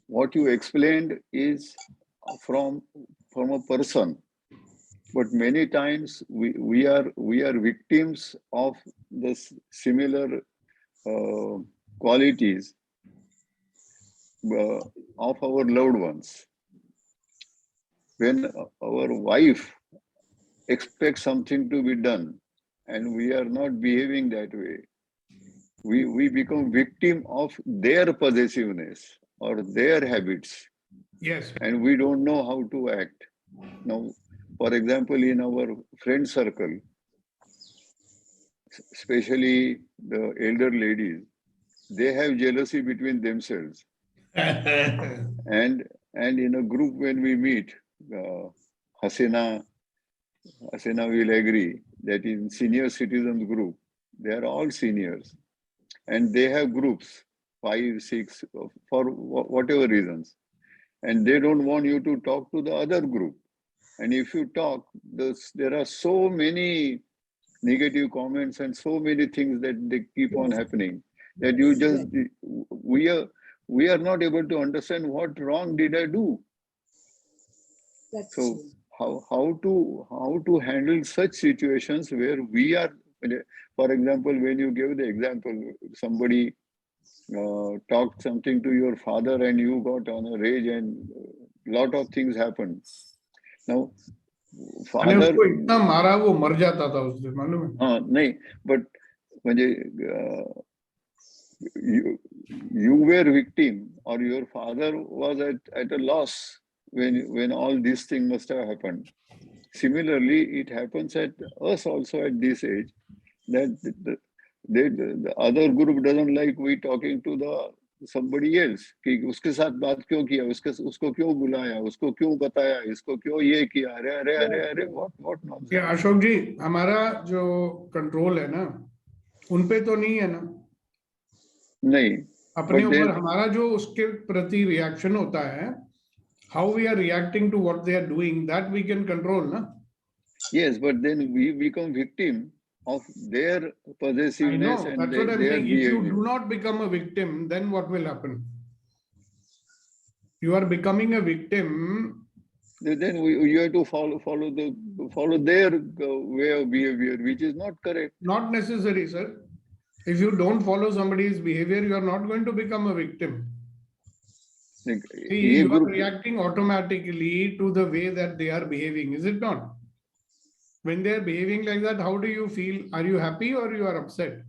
[SPEAKER 10] what you explained is from a person, but many times we are victims of the similar qualities of our loved ones. When our wife expects something to be done and we are not behaving that way, we become victim of their possessiveness or their habits,
[SPEAKER 2] Yes.
[SPEAKER 10] and we don't know how to act. Now, for example, in our friend circle, especially the elder ladies, they have jealousy between themselves. And in a group when we meet, Hasina will agree that in senior citizens group, they are all seniors, and they have groups, 5, 6, for whatever reasons, and they don't want you to talk to the other group. And if you talk, there are so many negative comments and so many things that they keep on happening that you just, we are not able to understand what wrong did I do.
[SPEAKER 3] That's
[SPEAKER 10] So
[SPEAKER 3] true.
[SPEAKER 10] how to handle such situations where we are, for example, when you gave the example, somebody talked something to your father and you got on a rage and lot of things happened. Now,
[SPEAKER 2] मैंने
[SPEAKER 10] father,
[SPEAKER 2] उसको इतना मारा वो मर जाता था उस दिन, मालूम है?
[SPEAKER 10] नहीं, but म्हणजे you were victim, or your father was at a loss when all these things must have happened. Similarly, it happens at us also at this age, that the other group doesn't like we talking to the somebody else कि उसके साथ बात क्यों किया, उसको क्यों बुलाया, उसको क्यों बताया, इसको क्यों ये किया, अरे अरे अरे अरे what nonsense.
[SPEAKER 2] ये अशोक जी, हमारा जो कंट्रोल है ना, उनपे तो नहीं है ना,
[SPEAKER 10] नहीं,
[SPEAKER 2] अपने ऊपर हमारा जो उसके प्रति रिएक्शन होता है, how we are reacting to what they are doing, that we can control, na?
[SPEAKER 10] Yes, but then we become victim of their possessiveness.
[SPEAKER 2] I know,
[SPEAKER 10] and
[SPEAKER 2] that's what I'm
[SPEAKER 10] their
[SPEAKER 2] saying.
[SPEAKER 10] behavior.
[SPEAKER 2] If you do not become a victim, then what will happen? You are becoming a victim.
[SPEAKER 10] Then you have to follow their way of behavior, which is not correct.
[SPEAKER 2] Not necessary, sir. If you don't follow somebody's behavior, you are not going to become a victim.
[SPEAKER 10] Like,
[SPEAKER 2] See, you are reacting automatically to the way that they are behaving, is it not? When they are behaving like that, how do you feel? Are you happy or you are upset?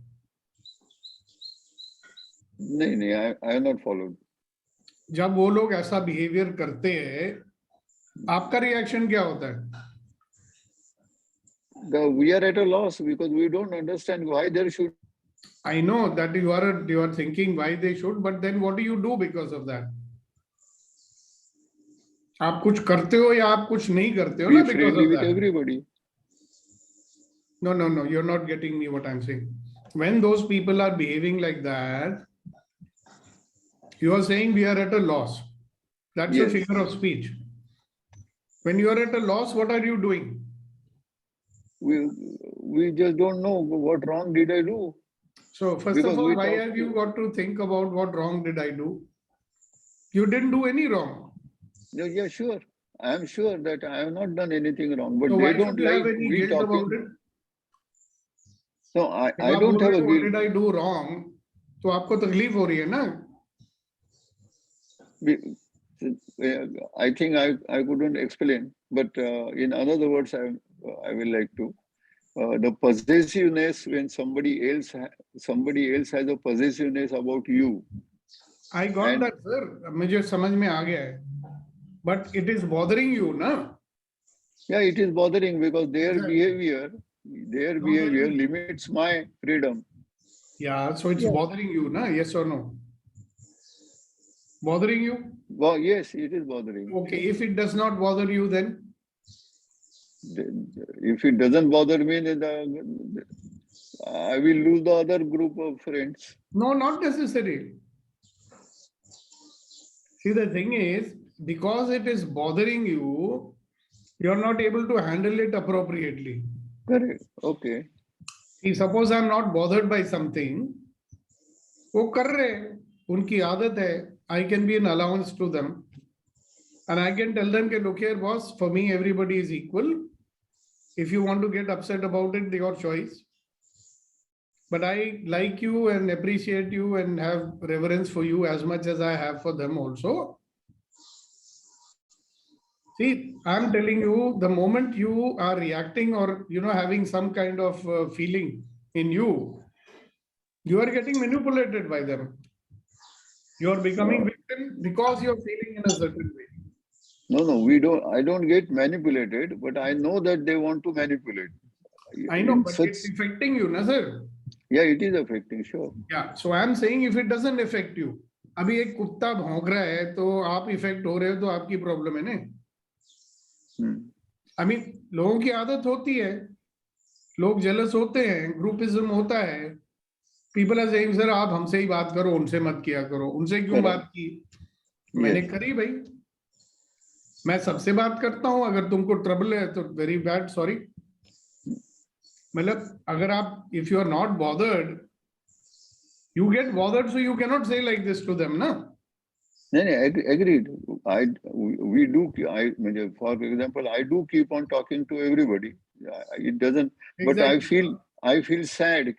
[SPEAKER 10] नहीं, I have not followed.
[SPEAKER 2] जब वो लोग ऐसा behaviour करते हैं, आपका reaction क्या होता है?
[SPEAKER 10] We are at a loss because we don't understand why there should.
[SPEAKER 2] I know that you are thinking why they should, but then what do you do because of that? आप कुछ करते हो या आप कुछ नहीं करते हो ना because of that.
[SPEAKER 10] Everybody.
[SPEAKER 2] No, you're not getting me what I'm saying. When those people are behaving like that, you are saying we are at a loss. That's a figure of speech. When you are at a loss, what are you doing?
[SPEAKER 10] We just don't know what wrong did I do.
[SPEAKER 2] So first of all, why have you got to think about what wrong did I do? You didn't do any wrong.
[SPEAKER 10] Yeah, sure. I am sure that I have not done anything wrong, but
[SPEAKER 2] so
[SPEAKER 10] they
[SPEAKER 2] why
[SPEAKER 10] don't
[SPEAKER 2] should you
[SPEAKER 10] like
[SPEAKER 2] have any
[SPEAKER 10] we
[SPEAKER 2] guilt
[SPEAKER 10] talking.
[SPEAKER 2] about it?
[SPEAKER 10] No, I don't have a guilt.
[SPEAKER 2] What did I do wrong? तो आपको तकलीफ हो रही है ना?
[SPEAKER 10] I think I couldn't explain, but in other words, I will like to. The possessiveness, when somebody else has a possessiveness about you.
[SPEAKER 2] I got that, sir. मुझे समझ में आ गया है. But it is bothering you, na?
[SPEAKER 10] Yeah, it is bothering because their behavior limits my freedom.
[SPEAKER 2] Yeah, so it's bothering you, na? Yes or no? Bothering you?
[SPEAKER 10] Well, yes, it is bothering.
[SPEAKER 2] Okay, if it does not bother you, then?
[SPEAKER 10] If it doesn't bother me, then I will lose the other group of friends.
[SPEAKER 2] No, not necessary. See, the thing is, because it is bothering you, you're not able to handle it appropriately.
[SPEAKER 10] Correct. Okay.
[SPEAKER 2] See, suppose I'm not bothered by something, वो कर रहे हैं, उनकी आदत है. I can be an allowance to them. And I can tell them, look here, boss, for me, everybody is equal. If you want to get upset about it, your choice. But I like you and appreciate you and have reverence for you as much as I have for them also. See, I'm telling you, the moment you are reacting or, having some kind of feeling in you, you are getting manipulated by them. You are becoming victim because you're feeling in a certain way.
[SPEAKER 10] No, I don't get manipulated, but I know that they want to manipulate.
[SPEAKER 2] I know, but it's affecting you, na sir?
[SPEAKER 10] Yeah, it is affecting, sure.
[SPEAKER 2] Yeah, so I'm saying if it doesn't affect you, अभी एक कुत्ता भौंक रहा है तो आप effect हो रहे हो तो आपकी प्रॉब्लम है ना? I mean, लोगों की आदत होती है, लोग जेलस होते हैं, ग्रुपिज्म होता है. People are saying, सर आप हमसे ही बात करो, उनसे मत किया करो. उनसे क्यों बात की? मैंने करी भाई. मैं सबसे बात करता हूं. अगर तुमको ट्रबल है तो वेरी बैड, सॉरी. मतलब अगर आप, if you are not bothered, you get bothered, so you cannot say like this to them, na?
[SPEAKER 10] No, agreed. We do. For example, I do keep on talking to everybody. It doesn't. But
[SPEAKER 2] Exactly.
[SPEAKER 10] I feel sad.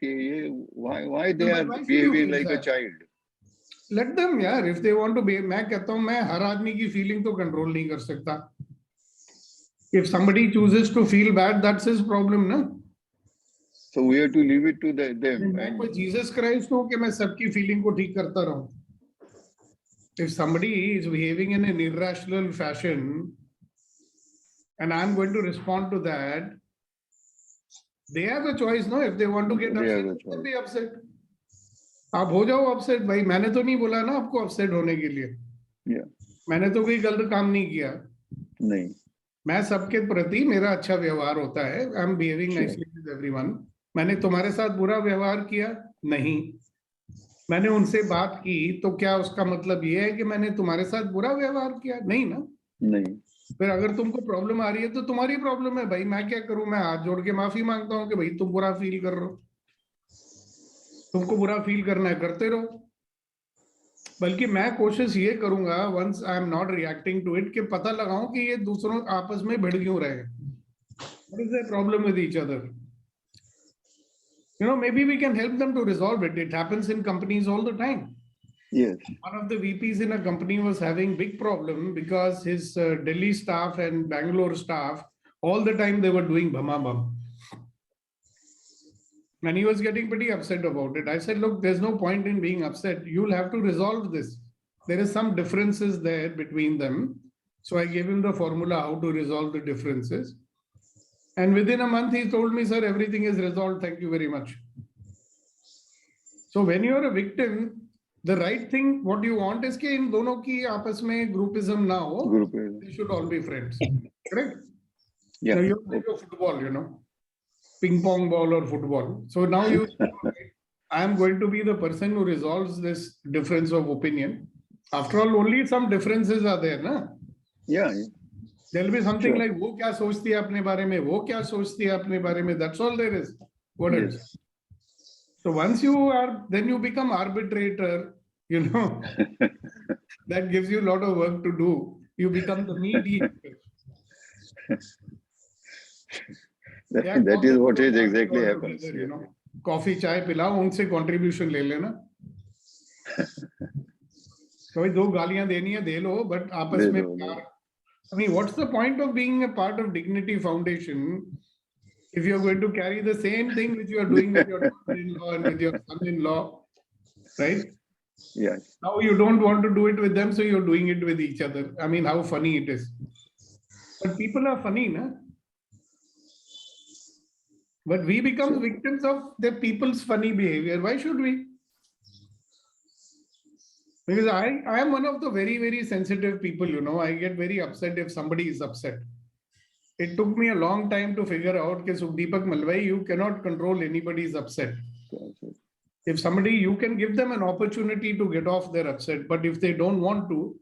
[SPEAKER 10] Why they are behaving like a child?
[SPEAKER 2] Let them, यार. If they want to be, मैं कहता हूँ मैं हर आदमी की feeling तो control नहीं कर सकता. If somebody chooses to feel bad, that's his problem, na?
[SPEAKER 10] So we have to leave it to them.
[SPEAKER 2] मैं कोई जीसस क्राइस्ट हूँ कि मैं सबकी फीलिंग को ठीक करता रहूं. If somebody is behaving in an irrational fashion and I'm going to respond to that, they have a choice, no? If they want to get upset, they can be upset. आप हो जाओ upset भाई. मैंने तो नहीं बोला ना आपको upset होने के लिए.
[SPEAKER 10] Yeah.
[SPEAKER 2] मैंने तो कोई गलत काम नहीं किया.
[SPEAKER 10] नहीं.
[SPEAKER 2] मैं सबके प्रति मेरा अच्छा व्यवहार होता है. I'm behaving nicely with everyone. मैंने तुम्हारे साथ बुरा व्यवहार किया? नहीं. मैंने उनसे बात की तो क्या उसका मतलब ये है कि मैंने तुम्हारे साथ बुरा व्यवहार किया? नहीं ना.
[SPEAKER 10] नहीं.
[SPEAKER 2] फिर अगर तुमको प्रॉब्लम आ रही है तो तुम्हारी प्रॉब्लम है भाई. मैं क्या करूं? मैं हाथ जोड़ के माफी मांगता हूं कि भाई तुम बुरा फील कर रहे हो. तुमको बुरा फील करना है, करते रहो. बल्कि मैं कोशिश ये करूंगा, once I am not reacting to it, कि पता लगाऊं कि ये दूसरों आपस में भिड़ क्यों रहे हैं. What is the problem with each other? Maybe we can help them to resolve it. It happens in companies all the time.
[SPEAKER 10] Yes.
[SPEAKER 2] One of the VPs in a company was having big problem because his Delhi staff and Bangalore staff, all the time they were doing bhama bham. And he was getting pretty upset about it. I said, look, there's no point in being upset. You'll have to resolve this. There is some differences there between them. So I gave him the formula how to resolve the differences. And within a month, he told me, sir, everything is resolved. Thank you very much. So when you are a victim, the right thing, what you want is कि इन दोनों की आपस में groupism ना हो. They should all be friends. Correct?
[SPEAKER 10] Yeah.
[SPEAKER 2] Now you play football, ping pong ball or football. So now I am going to be the person who resolves this difference of opinion. After all, only some differences are there, na?
[SPEAKER 10] Yeah.
[SPEAKER 2] There'll be something like वो क्या सोचती है अपने बारे में, वो क्या सोचती है अपने बारे में. That's all there is. What else? So once you are, then you become arbitrator. That gives you a lot of work to do. You become the mediator.
[SPEAKER 10] That is what is exactly happens.
[SPEAKER 2] Coffee, chai पिलाओ, उनसे contribution ले लेना. कोई दो गालियां देनी है दे लो, but आपस में प्यार. I mean, what's the point of being a part of Dignity Foundation if you're going to carry the same thing which you are doing with your daughter-in-law and with your son-in-law, right?
[SPEAKER 10] Yes.
[SPEAKER 2] Now you don't want to do it with them, so you're doing it with each other. I mean, how funny it is. But people are funny, na? But we become victims of the people's funny behavior. Why should we? Because I am one of the very, very sensitive people, I get very upset if somebody is upset. It took me a long time to figure out that Deepak Malvai, you cannot control anybody's upset. If somebody, you can give them an opportunity to get off their upset, but if they don't want to,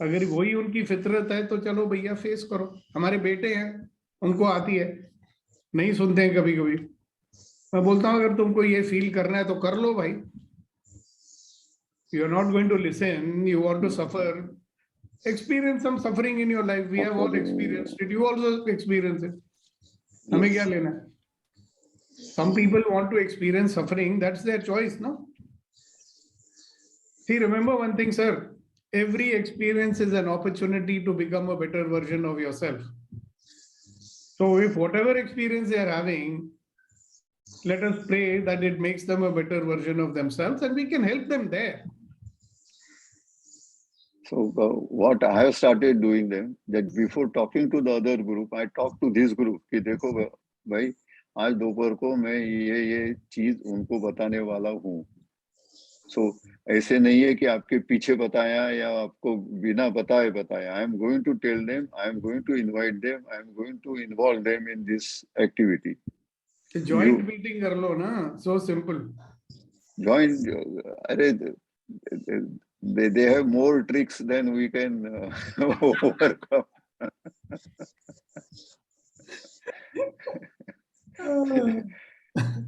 [SPEAKER 2] अगर वही उनकी फितरत है तो चलो भैया face करो. हमारे बेटे हैं, उनको आती है, नहीं सुनते हैं कभी कभी. मैं बोलता हूँ अगर तुमको ये फील करना है तो कर लो भाई. You're not going to listen. You want to suffer. Experience some suffering in your life. We have all experienced it. You also experience it. हमें क्या लेना है? Some people want to experience suffering. That's their choice, no? See, remember one thing, sir. Every experience is an opportunity to become a better version of yourself. So if whatever experience they are having, let us pray that it makes them a better version of themselves and we can help them there.
[SPEAKER 10] So what I have started doing then, that before talking to the other group, I talk to this group कि देखो भाई आज दोपहर को मैं ये चीज उनको बताने वाला हूँ. So ऐसे नहीं है कि आपके पीछे बताया या आपको बिना बताए बताया. I am going to tell them, I am going to invite them, I am going to involve them in this activity.
[SPEAKER 2] Joint meeting कर लो ना, so simple.
[SPEAKER 10] Joint, they have more tricks than we can overcome.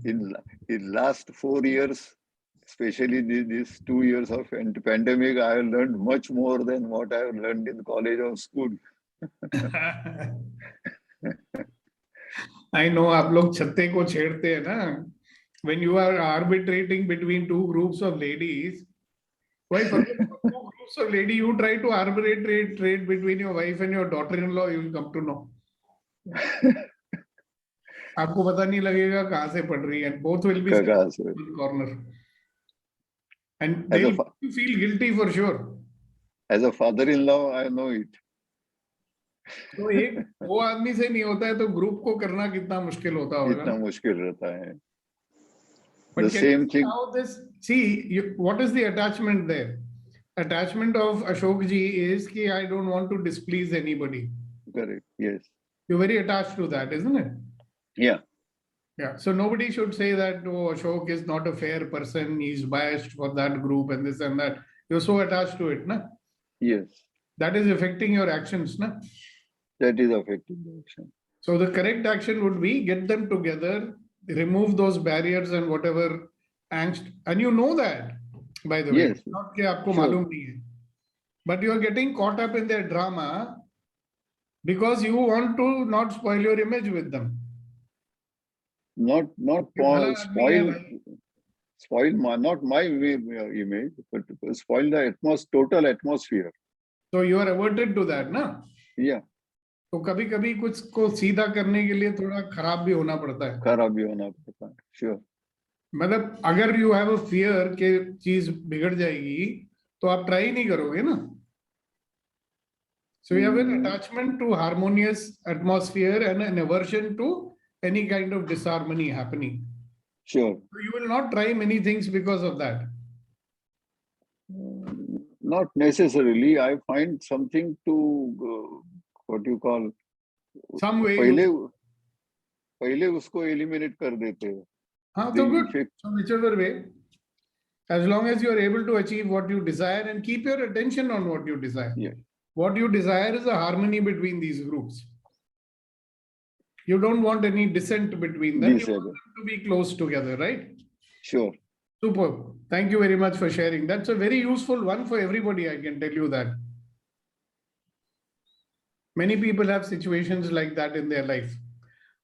[SPEAKER 10] In last 4 years, especially these 2 years of pandemic, I have learned much more than what I have learned in college or school.
[SPEAKER 2] I know आप लोग छत्ते को छेड़ते हैं ना. When you are arbitrating between two groups of ladies, why for two groups of ladies you try to arbitrate trade between your wife and your daughter-in-law, you will come to know. आपको पता नहीं लगेगा कहाँ से पढ़ रही है. Both will be in one corner. And they will feel guilty for sure.
[SPEAKER 10] As a father-in-law, I know it.
[SPEAKER 2] तो एक वो आदमी से नहीं होता है तो ग्रुप को करना कितना मुश्किल होता होगा.
[SPEAKER 10] कितना मुश्किल रहता है.
[SPEAKER 2] But
[SPEAKER 10] the same thing.
[SPEAKER 2] How this, see, what is the attachment there? Attachment of Ashok ji is कि I don't want to displease anybody.
[SPEAKER 10] Correct. Yes.
[SPEAKER 2] You're very attached to that, isn't it?
[SPEAKER 10] Yeah.
[SPEAKER 2] Yeah. So nobody should say that, oh, Ashok is not a fair person. He's biased for that group and this and that. You're so attached to it, na?
[SPEAKER 10] Yes.
[SPEAKER 2] That is affecting your actions, na?
[SPEAKER 10] That is affecting the action.
[SPEAKER 2] So the correct action would be get them together, remove those barriers and whatever angst. And you know that, by the way.
[SPEAKER 10] Yes.
[SPEAKER 2] Not कि आपको मालूम नहीं है. But you are getting caught up in their drama because you want to not spoil your image with them.
[SPEAKER 10] Not spoil not my image, but spoil the total atmosphere.
[SPEAKER 2] So you are averted to that, na?
[SPEAKER 10] Yeah.
[SPEAKER 2] तो कभी कभी कुछ को सीधा करने के लिए थोड़ा खराब भी होना पड़ता है.
[SPEAKER 10] खराब भी होना पड़ता है. Sure.
[SPEAKER 2] मतलब अगर you have a fear कि चीज बिगड़ जाएगी तो आप ट्राई नहीं करोगे ना. So you have an attachment to harmonious atmosphere and an aversion to any kind of disharmony happening.
[SPEAKER 10] Sure.
[SPEAKER 2] So you will not try many things because of that.
[SPEAKER 10] Not necessarily. I find something to what you call.
[SPEAKER 2] Some way.
[SPEAKER 10] पहले उसको eliminate कर देते हैं.
[SPEAKER 2] हाँ तो good. So whichever way, as long as you are able to achieve what you desire and keep your attention on what you desire.
[SPEAKER 10] Yeah.
[SPEAKER 2] What you desire is a harmony between these groups. You don't want any dissent between them. You want them to be close together, right?
[SPEAKER 10] Sure.
[SPEAKER 2] Super. Thank you very much for sharing. That's a very useful one for everybody, I can tell you that. Many people have situations like that in their life.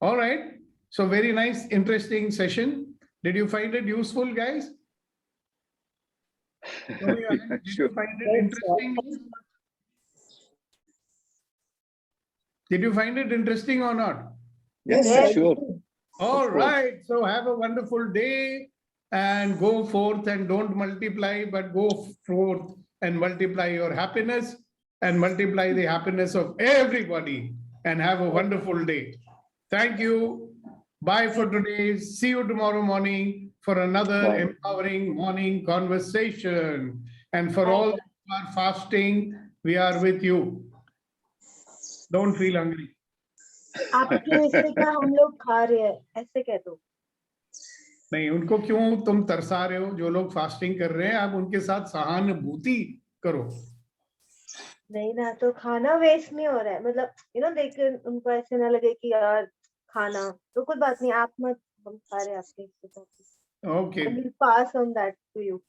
[SPEAKER 2] All right. So very nice, interesting session. Did you find it useful, guys? Did you find it interesting? Did you find it interesting or not?
[SPEAKER 10] Yes, sure.
[SPEAKER 2] All right. So have a wonderful day and go forth and don't multiply, but go forth and multiply your happiness and multiply the happiness of everybody and have a wonderful day. Thank you. Bye for today. See you tomorrow morning for another empowering morning conversation. And for all who are fasting, we are with you. Don't feel hungry.
[SPEAKER 4] आपके हिस्से का हम लोग खा रहे हैं, ऐसे कह दो.
[SPEAKER 2] नहीं, उनको क्यों तुम तरसा रहे हो? जो लोग फास्टिंग कर रहे हैं आप उनके साथ सहानुभूति करो.
[SPEAKER 4] नहीं ना, तो खाना वेस्ट नहीं हो रहा है. मतलब देख उनको ऐसे ना लगे कि यार खाना, तो कोई बात नहीं, आप मत, हम खा रहे हैं आपके हिस्से का.
[SPEAKER 2] Okay.
[SPEAKER 4] And we'll pass on that to you.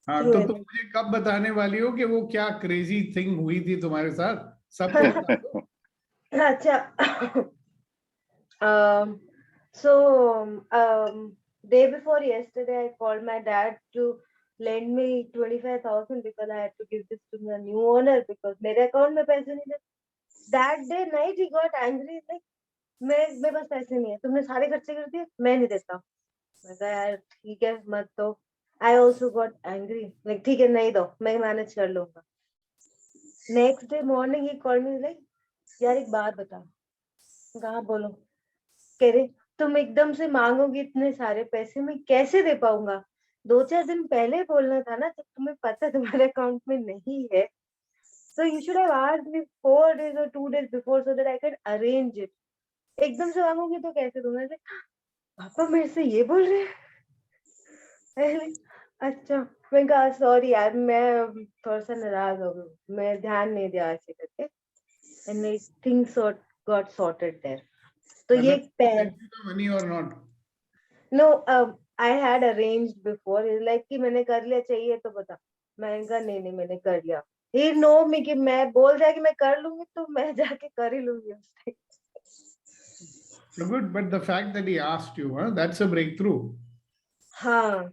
[SPEAKER 2] हाँ,
[SPEAKER 4] True
[SPEAKER 2] तो
[SPEAKER 4] enough.
[SPEAKER 2] तुम मुझे कब बताने वाली हो कि वो क्या क्रेजी थिंग हुई थी तुम्हारे साथ? सब तो बता दो।
[SPEAKER 4] Acha. So day before yesterday, I called my dad to lend me 25,000 because I had to give this to the new owner because मेरे account में पैसे नहीं थे. That day night he got angry like मेरे पास पैसे नहीं है, तुमने सारे खर्चे कर दिए, मैं नहीं देता. मैं कहा यार ठीक है मत दो. I also got angry like ठीक है नहीं दो, मैं मैनेज कर लूंगा. Next day morning he called me like यार एक बात बता. कहा बोलो. कह रहे तुम एकदम से मांगोगे इतने सारे पैसे, मैं कैसे दे पाऊंगा? 2-4 दिन पहले बोलना था ना जब तुम्हें पता तुम्हारे अकाउंट में नहीं है. So you should have asked me 4 days or 2 days before so that I could arrange it. एकदम से मांगोगे तो कैसे दूंगा? पापा मेरे से ये बोल रहे हैं. अच्छा मैं कहा सॉरी यार मैं थोड़ा सा नाराज हो गई, मैं ध्यान नहीं दिया ऐसे करके. And things got sorted there. तो ये
[SPEAKER 2] Send you the money or not?
[SPEAKER 4] No, I had arranged before. It's like कि मैंने कर लिया, चाहिए तो बता. मैंने कहा नहीं मैंने कर लिया. He know me कि मैं बोल रहा है कि मैं कर लूंगी तो मैं जाके कर ही लूंगी उस time.
[SPEAKER 2] Good, but the fact that he asked you, that's a breakthrough.
[SPEAKER 4] हाँ.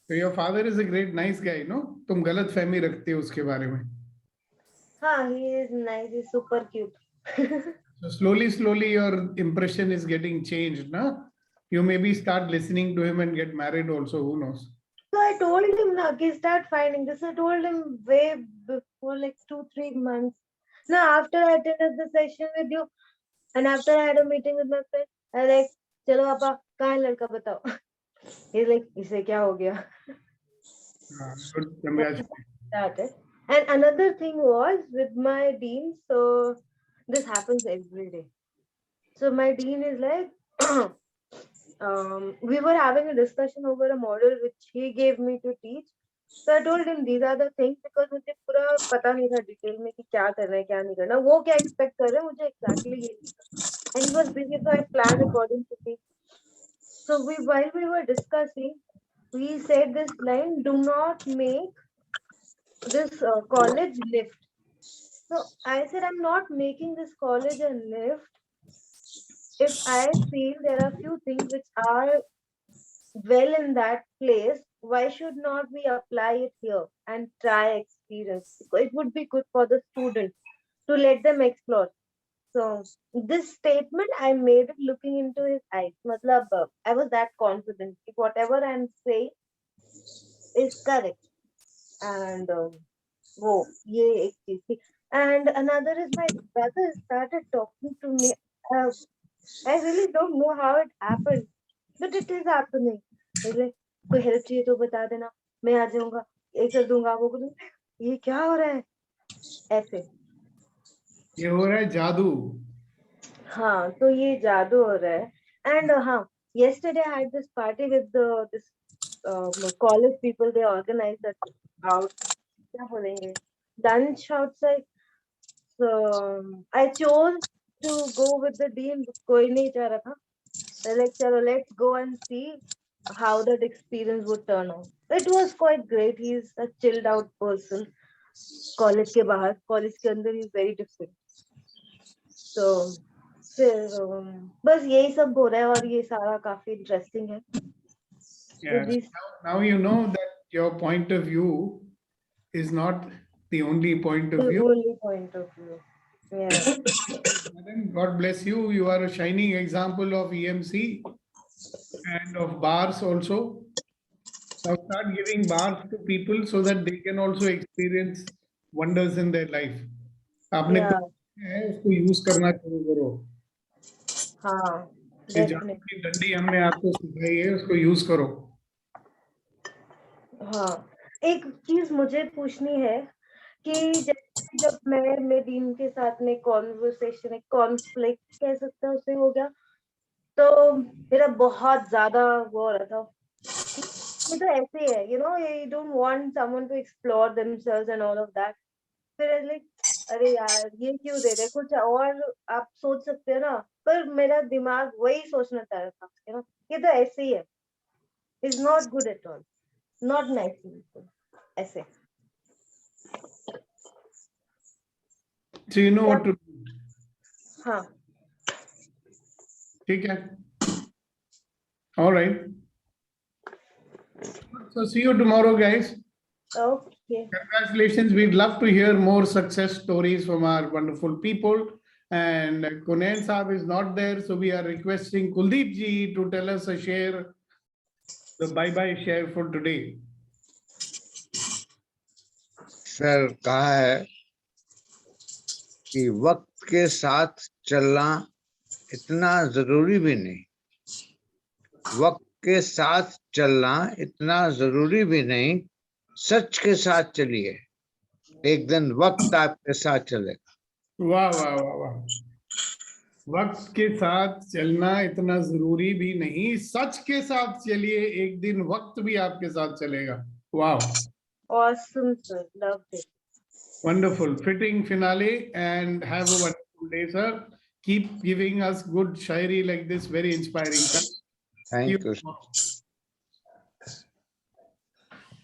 [SPEAKER 2] So your father is a great nice guy, no? तुम गलत फहमी रखते हो उसके बारे में.
[SPEAKER 4] हाँ, he is nice. He's super cute.
[SPEAKER 2] So slowly your impression is getting changed, na? You maybe start listening to him and get married also, who knows?
[SPEAKER 4] So I told him now, okay, start finding this. I told him way before, like 2-3 months. Now after I attended the session with you, and after I had a meeting with my friend, I was like, चलो पापा कहाँ है लड़का बताओ. He's like, इसे क्या हो गया?
[SPEAKER 2] Good, congratulations.
[SPEAKER 4] Started. And another thing was with my dean, so this happens every day. So my dean is like, we were having a discussion over a model which he gave me to teach. So I told him these are the things because मुझे पूरा पता नहीं था detail में कि क्या करना है क्या नहीं करना, वो क्या एक्सपेक्ट कर रहे हैं मुझे exactly ये नहीं था. And he was busy, so I planned according to me. So while we were discussing, we said this line: do not make this college lift. So I said I'm not making this college a lift. If I feel there are few things which are well in that place, why should not we apply it here and try experience? Because it would be good for the student to let them explore. So this statement I made it looking into his eyes. Matlab, I was that confident. If whatever I'm saying is correct. And वो ये एक चीज थी. And another is my brother started talking to me. I really don't know how it happened, but it is happening. मतलब कोई help चाहिए तो बता देना, मैं आ जाऊंगा, ये कर दूंगा, वो कर दूंगा. ये क्या हो रहा है ऐसे?
[SPEAKER 2] ये हो रहा है जादू.
[SPEAKER 4] हाँ, तो ये जादू हो रहा है. And हाँ, yesterday I had this party with this college people. They organized that out. क्या बोलेंगे? Lunch outside. So I chose to go with the dean. कोई नहीं चाह रहा था. Like चलो let's go and see how that experience would turn out. It was quite great. He's a chilled out person. College के बाहर, college के अंदर he's very different. So फिर बस यही सब हो रहा है और ये सारा काफी इंटरेस्टिंग है.
[SPEAKER 2] Yes. Now you know that your point of view is not the only point of
[SPEAKER 4] The
[SPEAKER 2] view.
[SPEAKER 4] only point of view. Yeah.
[SPEAKER 2] God bless you. You are a shining example of EMC and of bars also. Now start giving bars to people so that they can also experience wonders in their life. आपने
[SPEAKER 4] Yeah.
[SPEAKER 2] है उसको use करना शुरू करो.
[SPEAKER 4] हाँ.
[SPEAKER 2] ये जादू की डंडी हमने आपको सिखाई है, उसको यूज करो.
[SPEAKER 4] हाँ, एक चीज मुझे पूछनी है कि जब मैं डीन के साथ में कॉन्वर्सेशन, एक कॉन्फ्लिक्ट कह सकते हैं उसे हो गया, तो मेरा बहुत ज्यादा वो हो रहा था. ये तो ऐसे ही है, you know, you don't want someone to explore themselves and all of that. फिर लाइक अरे यार ये क्यों दे रहे, कुछ और आप सोच सकते हो ना. पर मेरा दिमाग वही सोचना चाह रहा था, you know, ये तो ऐसे ही है. It's not good at all. Not nice people. ऐसे.
[SPEAKER 2] So you know what to do.
[SPEAKER 4] हाँ.
[SPEAKER 2] ठीक है. All right. So see you tomorrow, guys.
[SPEAKER 4] Okay.
[SPEAKER 2] Congratulations. We'd love to hear more success stories from our wonderful people. And Kunain Saab is not there, so we are requesting Kuldeep ji to tell us a share, the bye-bye share for today.
[SPEAKER 11] Sir कहा है कि वक्त के साथ चलना इतना जरूरी भी नहीं. वक्त के साथ चलना इतना जरूरी भी नहीं. सच के साथ चलिए, एक दिन वक्त आपके साथ चलेगा.
[SPEAKER 2] वाह वाह वाह वाह. वक्त के साथ चलना इतना जरूरी भी नहीं, सच के साथ चलिए, एक दिन वक्त भी आपके साथ चलेगा. वाह.
[SPEAKER 4] Awesome, sir. Loved it.
[SPEAKER 2] Wonderful. Fitting finale, and have a wonderful day, sir. Keep giving us good shairi like this, very inspiring.
[SPEAKER 11] Thank you.
[SPEAKER 2] tomorrow.